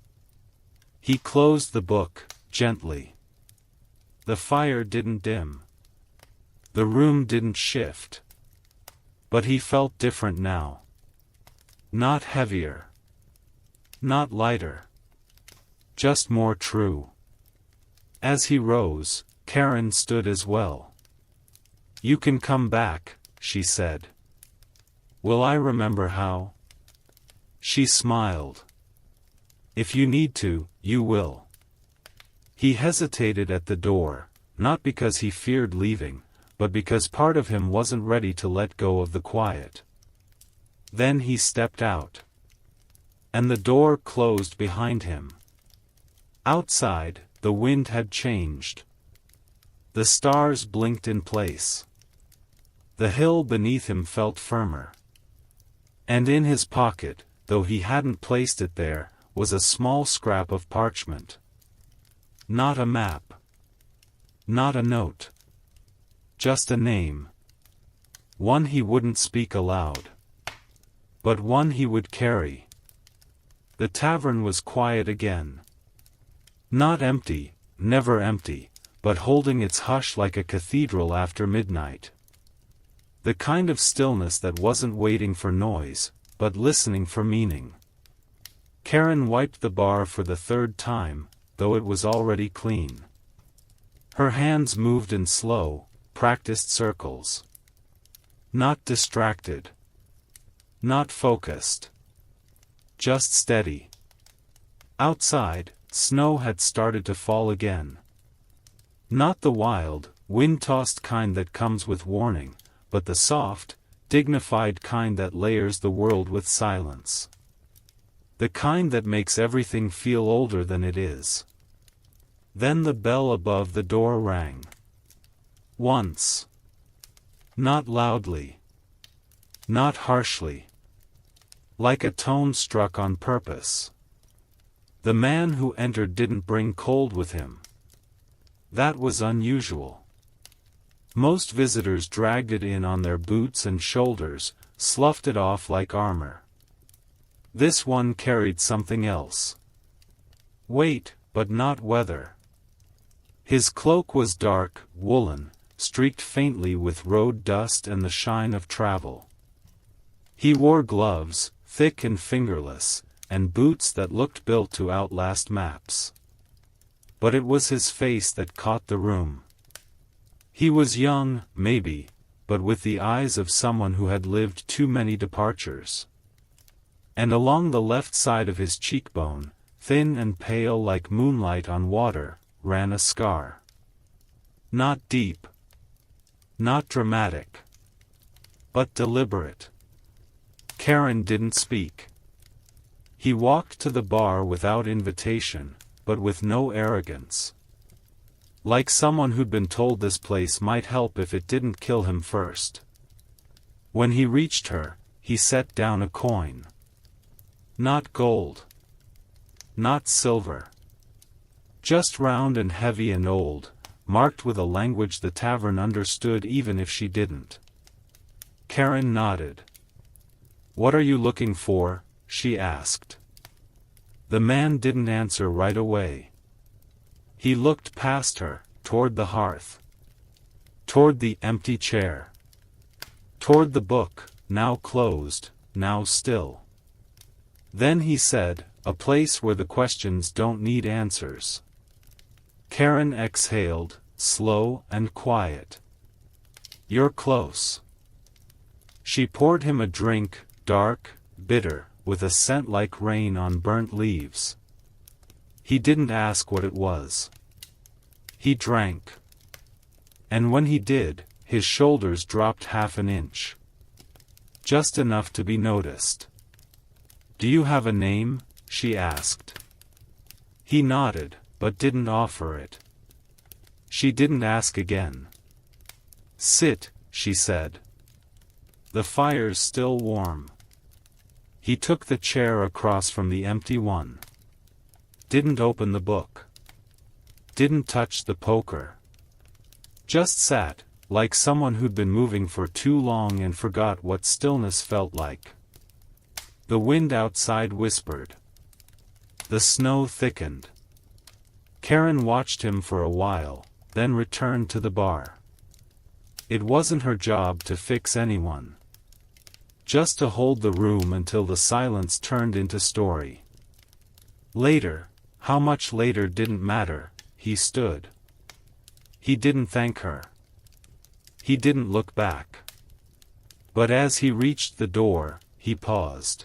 He closed the book, gently. The fire didn't dim. The room didn't shift. But he felt different now. Not heavier. Not lighter. Just more true. As he rose, Karen stood as well. "You can come back," she said. "Will I remember how?" She smiled. "If you need to, you will." He hesitated at the door, not because he feared leaving, but because part of him wasn't ready to let go of the quiet. Then he stepped out. And the door closed behind him. Outside, the wind had changed. The stars blinked in place. The hill beneath him felt firmer. And in his pocket, though he hadn't placed it there, was a small scrap of parchment. Not a map. Not a note. Just a name. One he wouldn't speak aloud. But one he would carry. The tavern was quiet again. Not empty, never empty, but holding its hush like a cathedral after midnight. The kind of stillness that wasn't waiting for noise, but listening for meaning. Karen wiped the bar for the third time, though it was already clean. Her hands moved in slow, practiced circles. Not distracted. Not focused. Just steady. Outside, snow had started to fall again. Not the wild, wind-tossed kind that comes with warning, but the soft, dignified kind that layers the world with silence. The kind that makes everything feel older than it is. Then the bell above the door rang. Once. Not loudly. Not harshly. Like a tone struck on purpose. The man who entered didn't bring cold with him. That was unusual. Most visitors dragged it in on their boots and shoulders, sloughed it off like armor. This one carried something else. Weight, but not weather. His cloak was dark, woolen, streaked faintly with road dust and the shine of travel. He wore gloves, thick and fingerless, and boots that looked built to outlast maps. But it was his face that caught the room. He was young, maybe, but with the eyes of someone who had lived too many departures. And along the left side of his cheekbone, thin and pale like moonlight on water, ran a scar. Not deep, not dramatic, but deliberate. Karen didn't speak. He walked to the bar without invitation, but with no arrogance. Like someone who'd been told this place might help if it didn't kill him first. When he reached her, he set down a coin. Not gold. Not silver. Just round and heavy and old, marked with a language the tavern understood even if she didn't. Karen nodded. "What are you looking for?" she asked. The man didn't answer right away. He looked past her, toward the hearth. Toward the empty chair. Toward the book, now closed, now still. Then he said, "A place where the questions don't need answers." Karen exhaled, slow and quiet. "You're close." She poured him a drink, dark, bitter, with a scent like rain on burnt leaves. He didn't ask what it was. He drank. And when he did, his shoulders dropped half an inch. Just enough to be noticed. "Do you have a name?" she asked. He nodded, but didn't offer it. She didn't ask again. "Sit," she said. "The fire's still warm." He took the chair across from the empty one. Didn't open the book. Didn't touch the poker. Just sat, like someone who'd been moving for too long and forgot what stillness felt like. The wind outside whispered. The snow thickened. Karen watched him for a while, then returned to the bar. It wasn't her job to fix anyone. Just to hold the room until the silence turned into story. Later, how much later didn't matter, he stood. He didn't thank her. He didn't look back. But as he reached the door, he paused.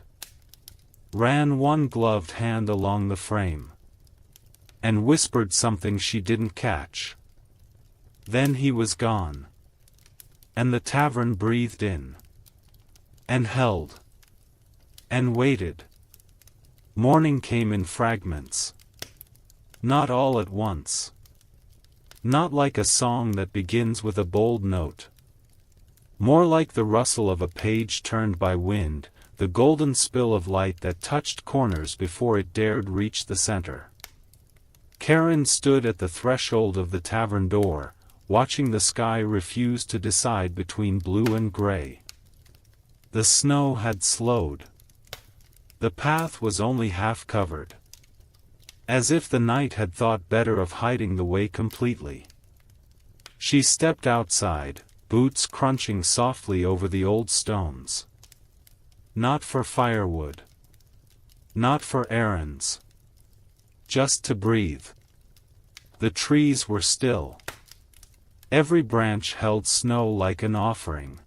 Ran one gloved hand along the frame. And whispered something she didn't catch. Then he was gone. And the tavern breathed in. And held. And waited. Morning came in fragments. Not all at once. Not like a song that begins with a bold note. More like the rustle of a page turned by wind, the golden spill of light that touched corners before it dared reach the center. Karen stood at the threshold of the tavern door, watching the sky refuse to decide between blue and gray. The snow had slowed. The path was only half covered. As if the night had thought better of hiding the way completely. She stepped outside, boots crunching softly over the old stones. Not for firewood. Not for errands. Just to breathe. The trees were still. Every branch held snow like an offering.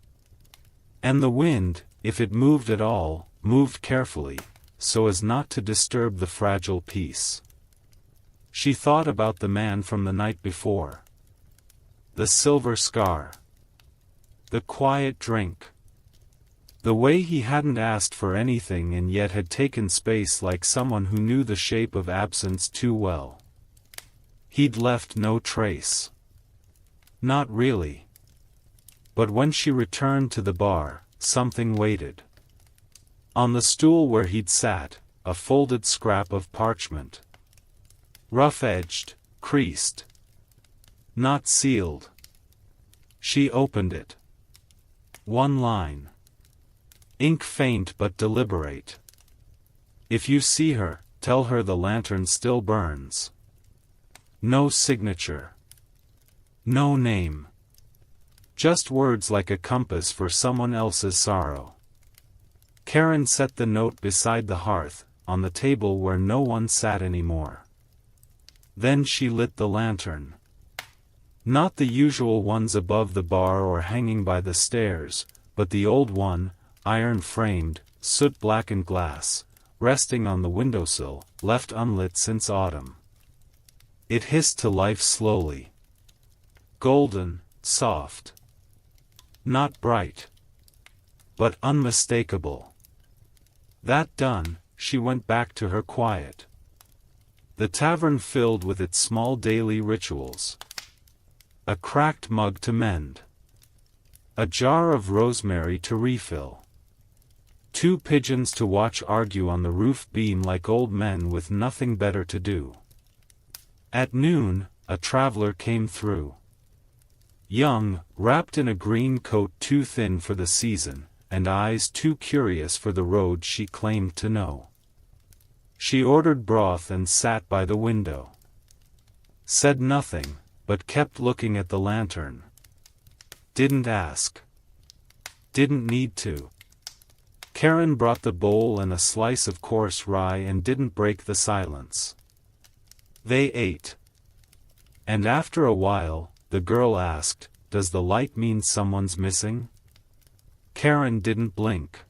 And the wind, if it moved at all, moved carefully, so as not to disturb the fragile peace. She thought about the man from the night before. The silver scar. The quiet drink. The way he hadn't asked for anything and yet had taken space like someone who knew the shape of absence too well. He'd left no trace. Not really. But when she returned to the bar, something waited. On the stool where he'd sat, a folded scrap of parchment. Rough-edged, creased. Not sealed. She opened it. One line. Ink faint but deliberate. "If you see her, tell her the lantern still burns." No signature. No name. Just words like a compass for someone else's sorrow. Karen set the note beside the hearth, on the table where no one sat anymore. Then she lit the lantern. Not the usual ones above the bar or hanging by the stairs, but the old one, iron-framed, soot-blackened glass, resting on the windowsill, left unlit since autumn. It hissed to life slowly. Golden, soft. Not bright, but unmistakable. That done, she went back to her quiet. The tavern filled with its small daily rituals. A cracked mug to mend. A jar of rosemary to refill. 2 pigeons to watch argue on the roof beam like old men with nothing better to do. At noon, a traveler came through. Young, wrapped in a green coat too thin for the season, and eyes too curious for the road she claimed to know. She ordered broth and sat by the window. Said nothing, but kept looking at the lantern. Didn't ask. Didn't need to. Karen brought the bowl and a slice of coarse rye and didn't break the silence. They ate. And after a while, the girl asked, "Does the light mean someone's missing?" Karen didn't blink.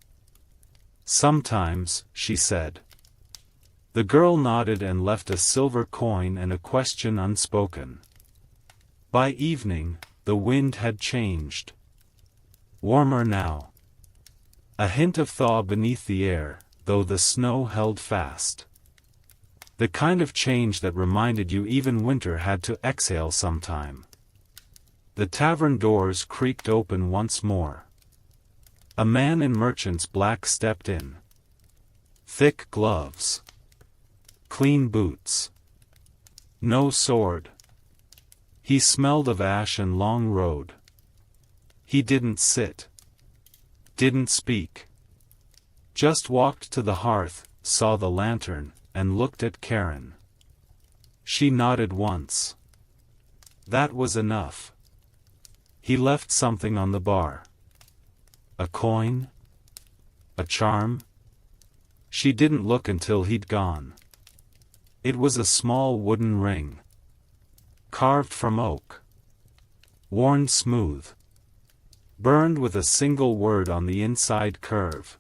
"Sometimes," she said. The girl nodded and left a silver coin and a question unspoken. By evening, the wind had changed. Warmer now. A hint of thaw beneath the air, though the snow held fast. The kind of change that reminded you even winter had to exhale sometime. The tavern doors creaked open once more. A man in merchant's black stepped in. Thick gloves. Clean boots. No sword. He smelled of ash and long road. He didn't sit. Didn't speak. Just walked to the hearth, saw the lantern, and looked at Karen. She nodded once. That was enough. He left something on the bar. A coin? A charm? She didn't look until he'd gone. It was a small wooden ring. Carved from oak. Worn smooth. Burned with a single word on the inside curve.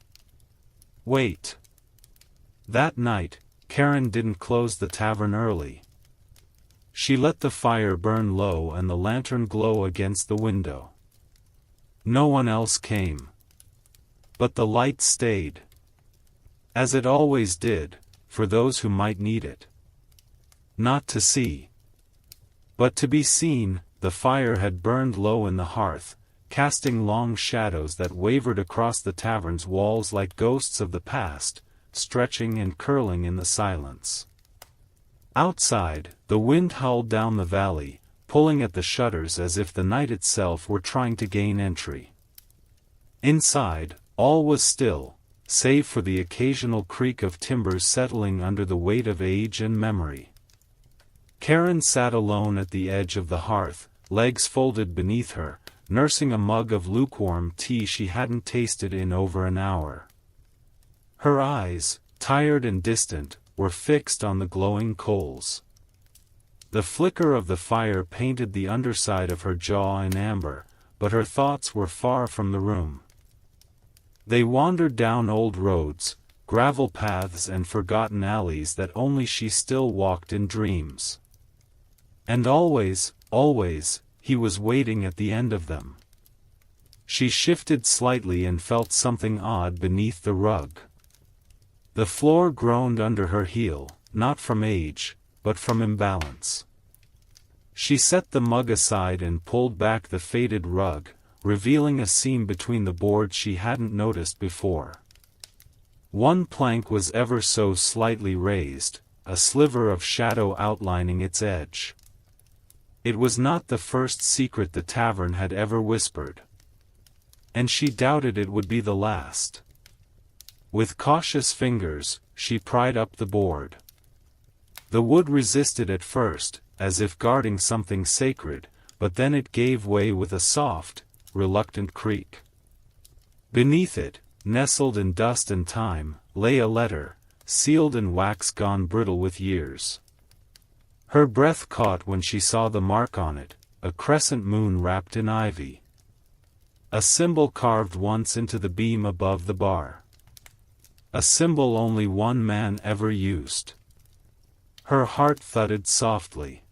Wait. That night, Karen didn't close the tavern early. She let the fire burn low and the lantern glow against the window. No one else came. But the light stayed. As it always did, for those who might need it. Not to see. But to be seen, the fire had burned low in the hearth, casting long shadows that wavered across the tavern's walls like ghosts of the past, stretching and curling in the silence. Outside, the wind howled down the valley, pulling at the shutters as if the night itself were trying to gain entry. Inside, all was still, save for the occasional creak of timbers settling under the weight of age and memory. Karen sat alone at the edge of the hearth, legs folded beneath her, nursing a mug of lukewarm tea she hadn't tasted in over an hour. Her eyes, tired and distant, were fixed on the glowing coals. The flicker of the fire painted the underside of her jaw in amber, but her thoughts were far from the room. They wandered down old roads, gravel paths and forgotten alleys that only she still walked in dreams. And always, always, he was waiting at the end of them. She shifted slightly and felt something odd beneath the rug. The floor groaned under her heel, not from age, but from imbalance. She set the mug aside and pulled back the faded rug, revealing a seam between the boards she hadn't noticed before. One plank was ever so slightly raised, a sliver of shadow outlining its edge. It was not the first secret the tavern had ever whispered. And she doubted it would be the last. With cautious fingers, she pried up the board. The wood resisted at first, as if guarding something sacred, but then it gave way with a soft, reluctant creak. Beneath it, nestled in dust and time, lay a letter, sealed in wax gone brittle with years. Her breath caught when she saw the mark on it, a crescent moon wrapped in ivy. A symbol carved once into the beam above the bar. A symbol only one man ever used. Her heart thudded softly.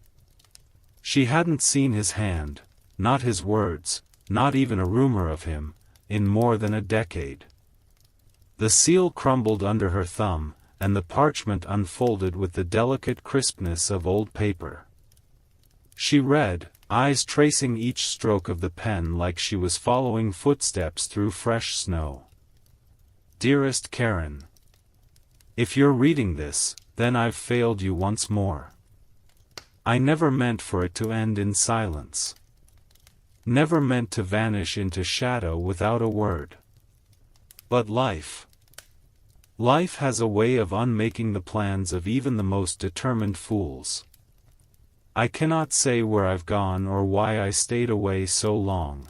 She hadn't seen his hand, not his words, not even a rumor of him, in more than a decade. The seal crumbled under her thumb, and the parchment unfolded with the delicate crispness of old paper. She read, eyes tracing each stroke of the pen like she was following footsteps through fresh snow. Dearest Karen. If you're reading this, then I've failed you once more. I never meant for it to end in silence. Never meant to vanish into shadow without a word. But life has a way of unmaking the plans of even the most determined fools. I cannot say where I've gone or why I stayed away so long.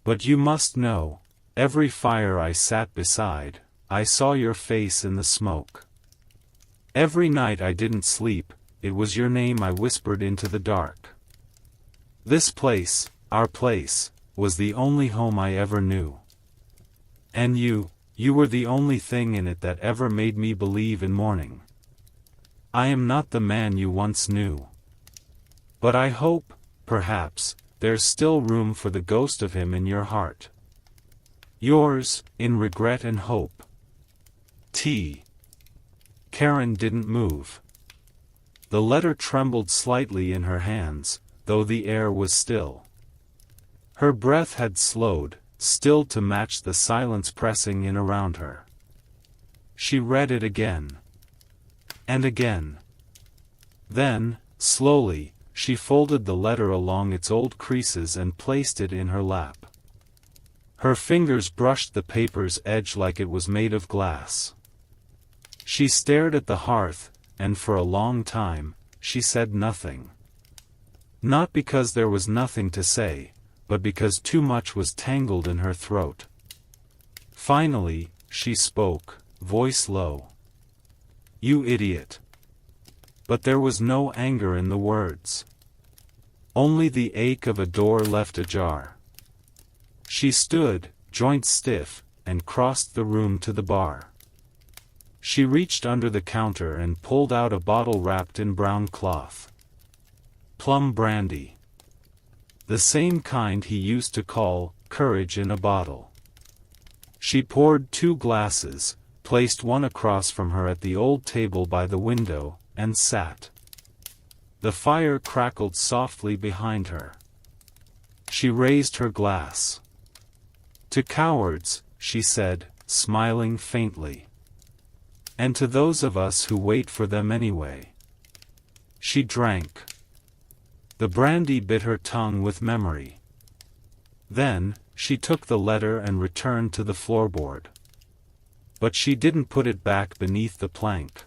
But you must know, every fire I sat beside, I saw your face in the smoke. Every night I didn't sleep, it was your name I whispered into the dark. This place, our place, was the only home I ever knew. And you were the only thing in it that ever made me believe in morning. I am not the man you once knew. But I hope, perhaps, there's still room for the ghost of him in your heart. Yours, in regret and hope. T. Karen didn't move. The letter trembled slightly in her hands, though the air was still. Her breath had slowed, stilled to match the silence pressing in around her. She read it again. And again. Then, slowly, she folded the letter along its old creases and placed it in her lap. Her fingers brushed the paper's edge like it was made of glass. She stared at the hearth, and for a long time, she said nothing. Not because there was nothing to say, but because too much was tangled in her throat. Finally, she spoke, voice low. "You idiot." But there was no anger in the words. Only the ache of a door left ajar. She stood, joints stiff, and crossed the room to the bar. She reached under the counter and pulled out a bottle wrapped in brown cloth. Plum brandy. The same kind he used to call courage in a bottle. She poured 2 glasses, placed one across from her at the old table by the window, and sat. The fire crackled softly behind her. She raised her glass. "To cowards," she said, smiling faintly. "And to those of us who wait for them anyway." She drank. The brandy bit her tongue with memory. Then, she took the letter and returned to the floorboard. But she didn't put it back beneath the plank.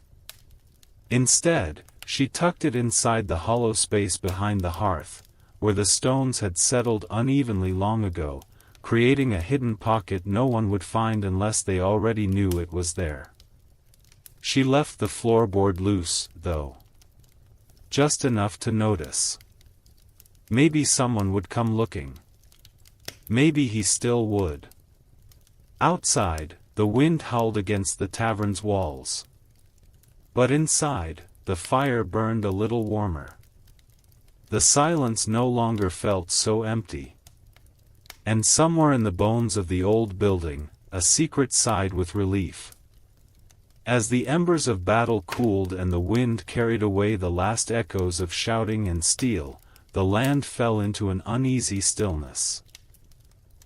Instead, she tucked it inside the hollow space behind the hearth, where the stones had settled unevenly long ago, creating a hidden pocket no one would find unless they already knew it was there. She left the floorboard loose, though. Just enough to notice. Maybe someone would come looking. Maybe he still would. Outside, the wind howled against the tavern's walls. But inside, the fire burned a little warmer. The silence no longer felt so empty. And somewhere in the bones of the old building, a secret sighed with relief. As the embers of battle cooled and the wind carried away the last echoes of shouting and steel, the land fell into an uneasy stillness.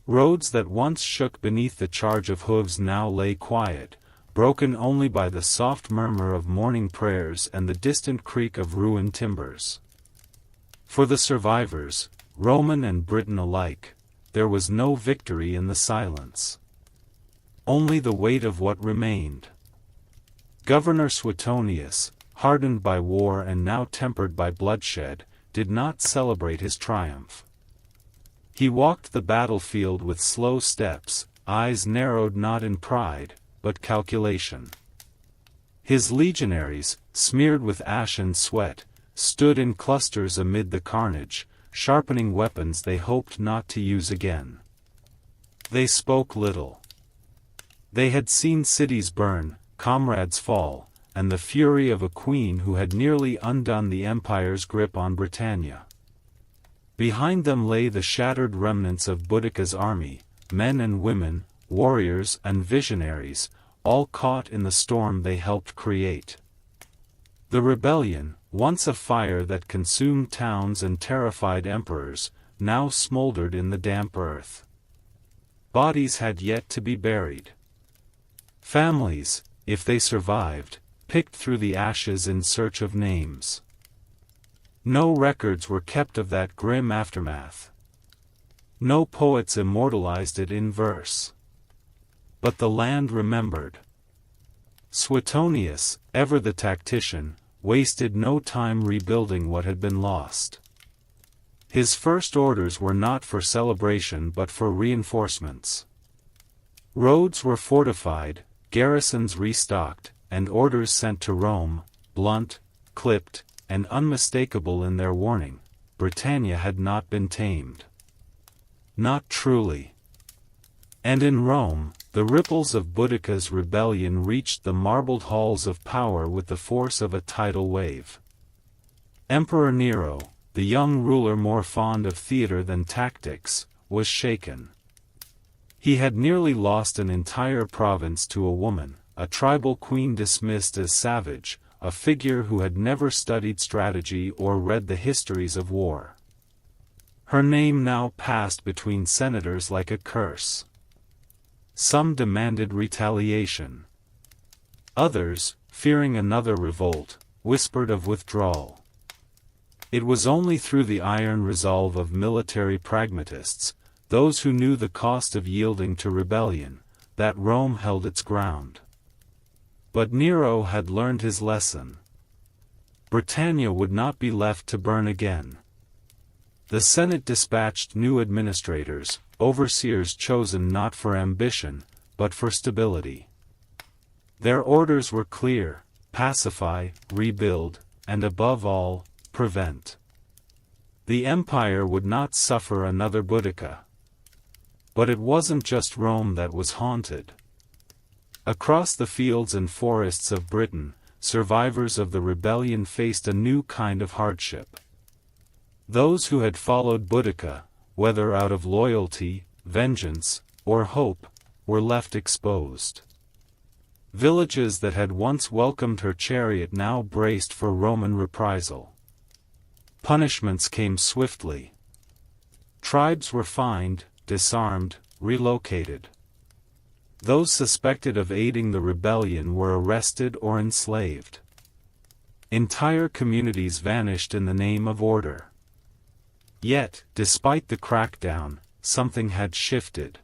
Roads that once shook beneath the charge of hooves now lay quiet, broken only by the soft murmur of morning prayers and the distant creak of ruined timbers. For the survivors, Roman and Briton alike, there was no victory in the silence. Only the weight of what remained. Governor Suetonius, hardened by war and now tempered by bloodshed, did not celebrate his triumph. He walked the battlefield with slow steps, eyes narrowed not in pride, but calculation. His legionaries, smeared with ash and sweat, stood in clusters amid the carnage, sharpening weapons they hoped not to use again. They spoke little. They had seen cities burn, comrades fall, and the fury of a queen who had nearly undone the empire's grip on Britannia. Behind them lay the shattered remnants of Boudicca's army, men and women, warriors and visionaries, all caught in the storm they helped create. The rebellion, once a fire that consumed towns and terrified emperors, now smoldered in the damp earth. Bodies had yet to be buried. Families, if they survived, picked through the ashes in search of names. No records were kept of that grim aftermath. No poets immortalized it in verse. But the land remembered. Suetonius, ever the tactician, wasted no time rebuilding what had been lost. His first orders were not for celebration but for reinforcements. Roads were fortified, garrisons restocked, and orders sent to Rome, blunt, clipped, and unmistakable in their warning: Britannia had not been tamed. Not truly. And in Rome, the ripples of Boudicca's rebellion reached the marbled halls of power with the force of a tidal wave. Emperor Nero, the young ruler more fond of theater than tactics, was shaken. He had nearly lost an entire province to a woman, a tribal queen dismissed as savage, a figure who had never studied strategy or read the histories of war. Her name now passed between senators like a curse. Some demanded retaliation. Others, fearing another revolt, whispered of withdrawal. It was only through the iron resolve of military pragmatists, those who knew the cost of yielding to rebellion, that Rome held its ground. But Nero had learned his lesson. Britannia would not be left to burn again. The Senate dispatched new administrators, overseers chosen not for ambition, but for stability. Their orders were clear: pacify, rebuild, and above all, prevent. The empire would not suffer another Boudicca. But it wasn't just Rome that was haunted. Across the fields and forests of Britain, survivors of the rebellion faced a new kind of hardship. Those who had followed Boudicca, whether out of loyalty, vengeance, or hope, were left exposed. Villages that had once welcomed her chariot now braced for Roman reprisal. Punishments came swiftly. Tribes were fined, disarmed, relocated. Those suspected of aiding the rebellion were arrested or enslaved. Entire communities vanished in the name of order. Yet, despite the crackdown, something had shifted.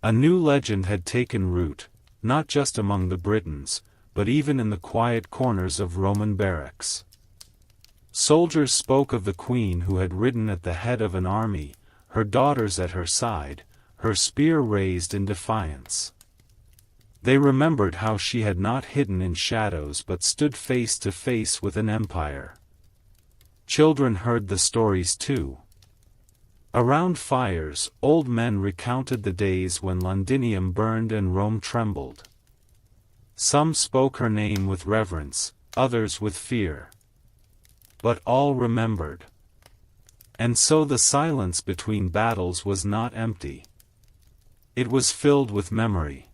A new legend had taken root, not just among the Britons, but even in the quiet corners of Roman barracks. Soldiers spoke of the queen who had ridden at the head of an army, her daughters at her side, her spear raised in defiance. They remembered how she had not hidden in shadows but stood face to face with an empire. Children heard the stories too. Around fires, old men recounted the days when Londinium burned and Rome trembled. Some spoke her name with reverence, others with fear. But all remembered. And so the silence between battles was not empty. It was filled with memory.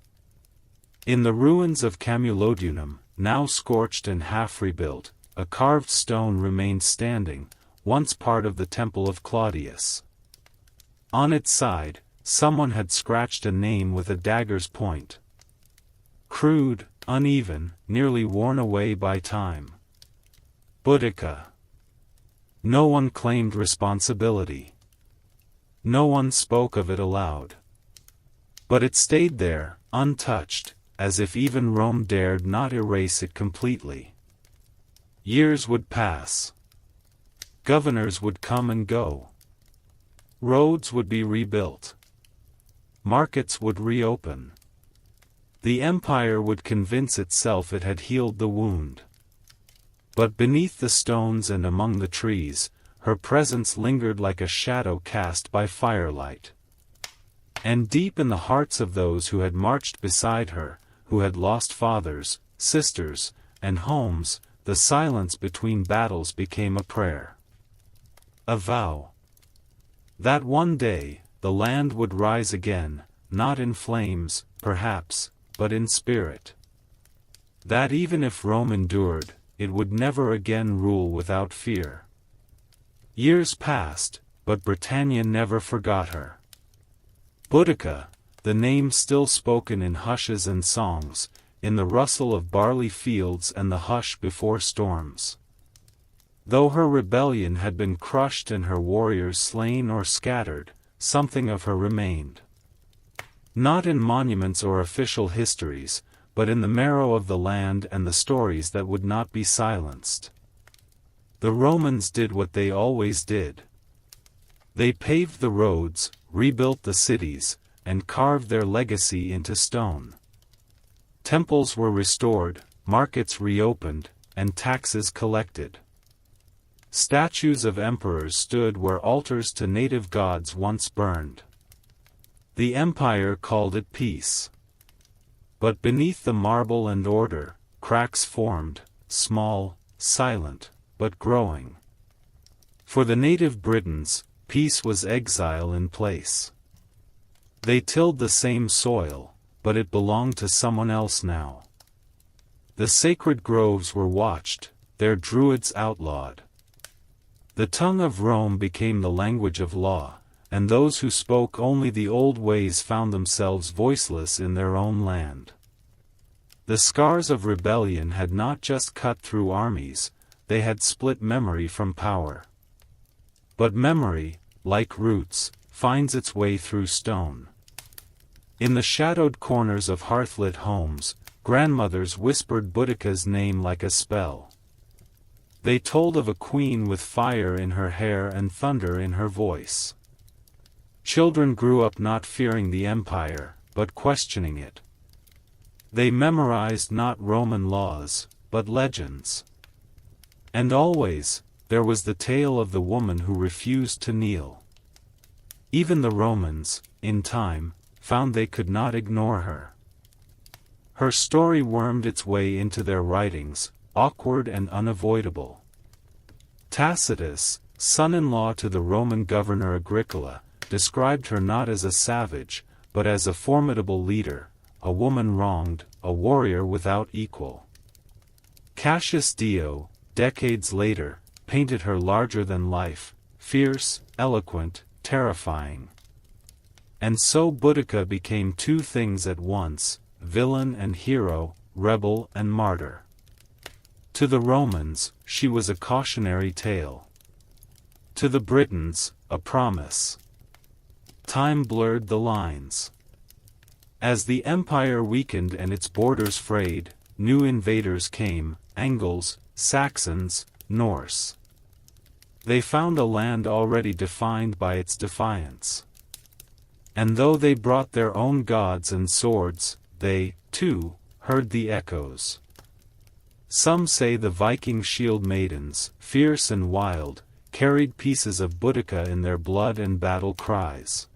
In the ruins of Camulodunum, now scorched and half rebuilt, a carved stone remained standing, once part of the temple of Claudius. On its side, someone had scratched a name with a dagger's point. Crude, uneven, nearly worn away by time. Boudicca. No one claimed responsibility. No one spoke of it aloud. But it stayed there, untouched, as if even Rome dared not erase it completely. Years would pass. Governors would come and go. Roads would be rebuilt. Markets would reopen. The empire would convince itself it had healed the wound. But beneath the stones and among the trees, her presence lingered like a shadow cast by firelight. And deep in the hearts of those who had marched beside her, who had lost fathers, sisters, and homes, the silence between battles became a prayer. A vow. That one day, the land would rise again, not in flames, perhaps, but in spirit. That even if Rome endured, it would never again rule without fear. Years passed, but Britannia never forgot her. Boudica, the name still spoken in hushes and songs, in the rustle of barley fields and the hush before storms. Though her rebellion had been crushed and her warriors slain or scattered, something of her remained. Not in monuments or official histories, but in the marrow of the land and the stories that would not be silenced. The Romans did what they always did. They paved the roads, rebuilt the cities, and carved their legacy into stone. Temples were restored, markets reopened, and taxes collected. Statues of emperors stood where altars to native gods once burned. The empire called it peace. But beneath the marble and order, cracks formed, small, silent, but growing. For the native Britons, peace was exile in place. They tilled the same soil, but it belonged to someone else now. The sacred groves were watched, their druids outlawed. The tongue of Rome became the language of law, and those who spoke only the old ways found themselves voiceless in their own land. The scars of rebellion had not just cut through armies, they had split memory from power. But memory, like roots, finds its way through stone. In the shadowed corners of hearthlit homes, grandmothers whispered Boudica's name like a spell. They told of a queen with fire in her hair and thunder in her voice. Children grew up not fearing the empire, but questioning it. They memorized not Roman laws, but legends. And always, there was the tale of the woman who refused to kneel. Even the Romans, in time, found they could not ignore her. Her story wormed its way into their writings, awkward and unavoidable. Tacitus, son-in-law to the Roman governor Agricola, described her not as a savage, but as a formidable leader, a woman wronged, a warrior without equal. Cassius Dio, decades later, painted her larger than life, fierce, eloquent, terrifying. And so Boudica became two things at once, villain and hero, rebel and martyr. To the Romans, she was a cautionary tale. To the Britons, a promise. Time blurred the lines. As the empire weakened and its borders frayed, new invaders came, Angles, Saxons, Norse. They found a land already defined by its defiance. And though they brought their own gods and swords, they, too, heard the echoes. Some say the Viking shield maidens, fierce and wild, carried pieces of Boudica in their blood and battle cries.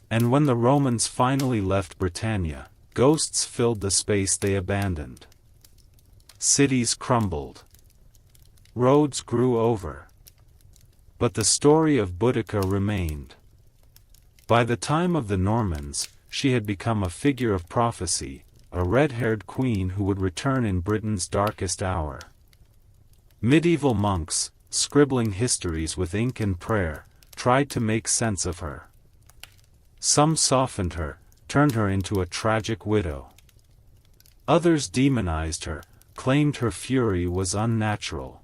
And when the Romans finally left Britannia, ghosts filled the space they abandoned. Cities crumbled. Roads grew over. But the story of Boudica remained. By the time of the Normans, she had become a figure of prophecy, a red-haired queen who would return in Britain's darkest hour. Medieval monks, scribbling histories with ink and prayer, tried to make sense of her. Some softened her, turned her into a tragic widow. Others demonized her, claimed her fury was unnatural.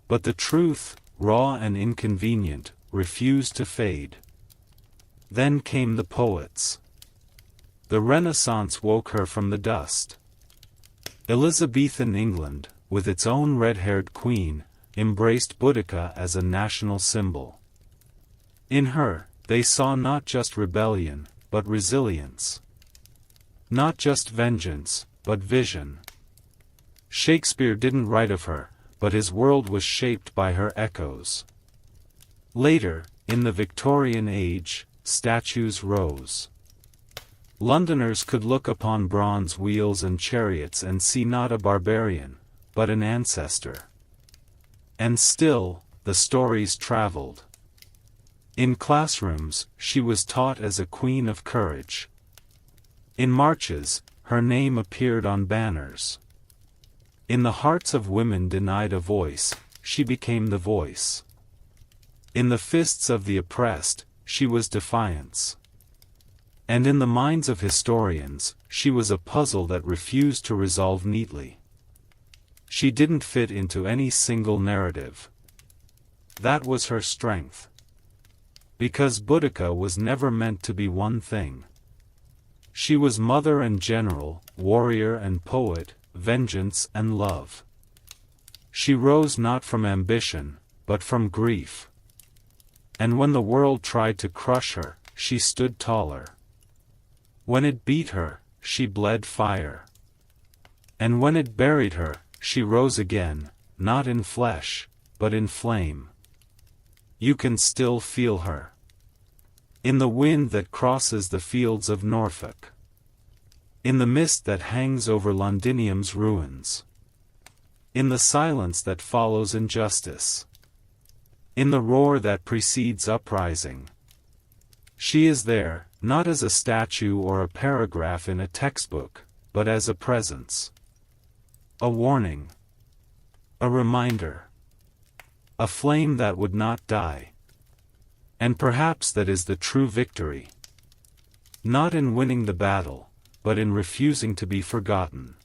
But the truth, raw and inconvenient, refused to fade. Then came the poets. The Renaissance woke her from the dust. Elizabethan England, with its own red-haired queen, embraced Boudica as a national symbol. In her, they saw not just rebellion, but resilience. Not just vengeance, but vision. Shakespeare didn't write of her, but his world was shaped by her echoes. Later, in the Victorian age, statues rose. Londoners could look upon bronze wheels and chariots and see not a barbarian, but an ancestor. And still, the stories traveled. In classrooms, she was taught as a queen of courage. In marches, her name appeared on banners. In the hearts of women denied a voice, she became the voice. In the fists of the oppressed, she was defiance. And in the minds of historians, she was a puzzle that refused to resolve neatly. She didn't fit into any single narrative. That was her strength. Because Boudica was never meant to be one thing. She was mother and general, warrior and poet, vengeance and love. She rose not from ambition, but from grief. And when the world tried to crush her, she stood taller. When it beat her, she bled fire. And when it buried her, she rose again, not in flesh, but in flame. You can still feel her. In the wind that crosses the fields of Norfolk. In the mist that hangs over Londinium's ruins. In the silence that follows injustice. In the roar that precedes uprising. She is there, not as a statue or a paragraph in a textbook, but as a presence. A warning. A reminder. A flame that would not die. And perhaps that is the true victory. Not in winning the battle, but in refusing to be forgotten.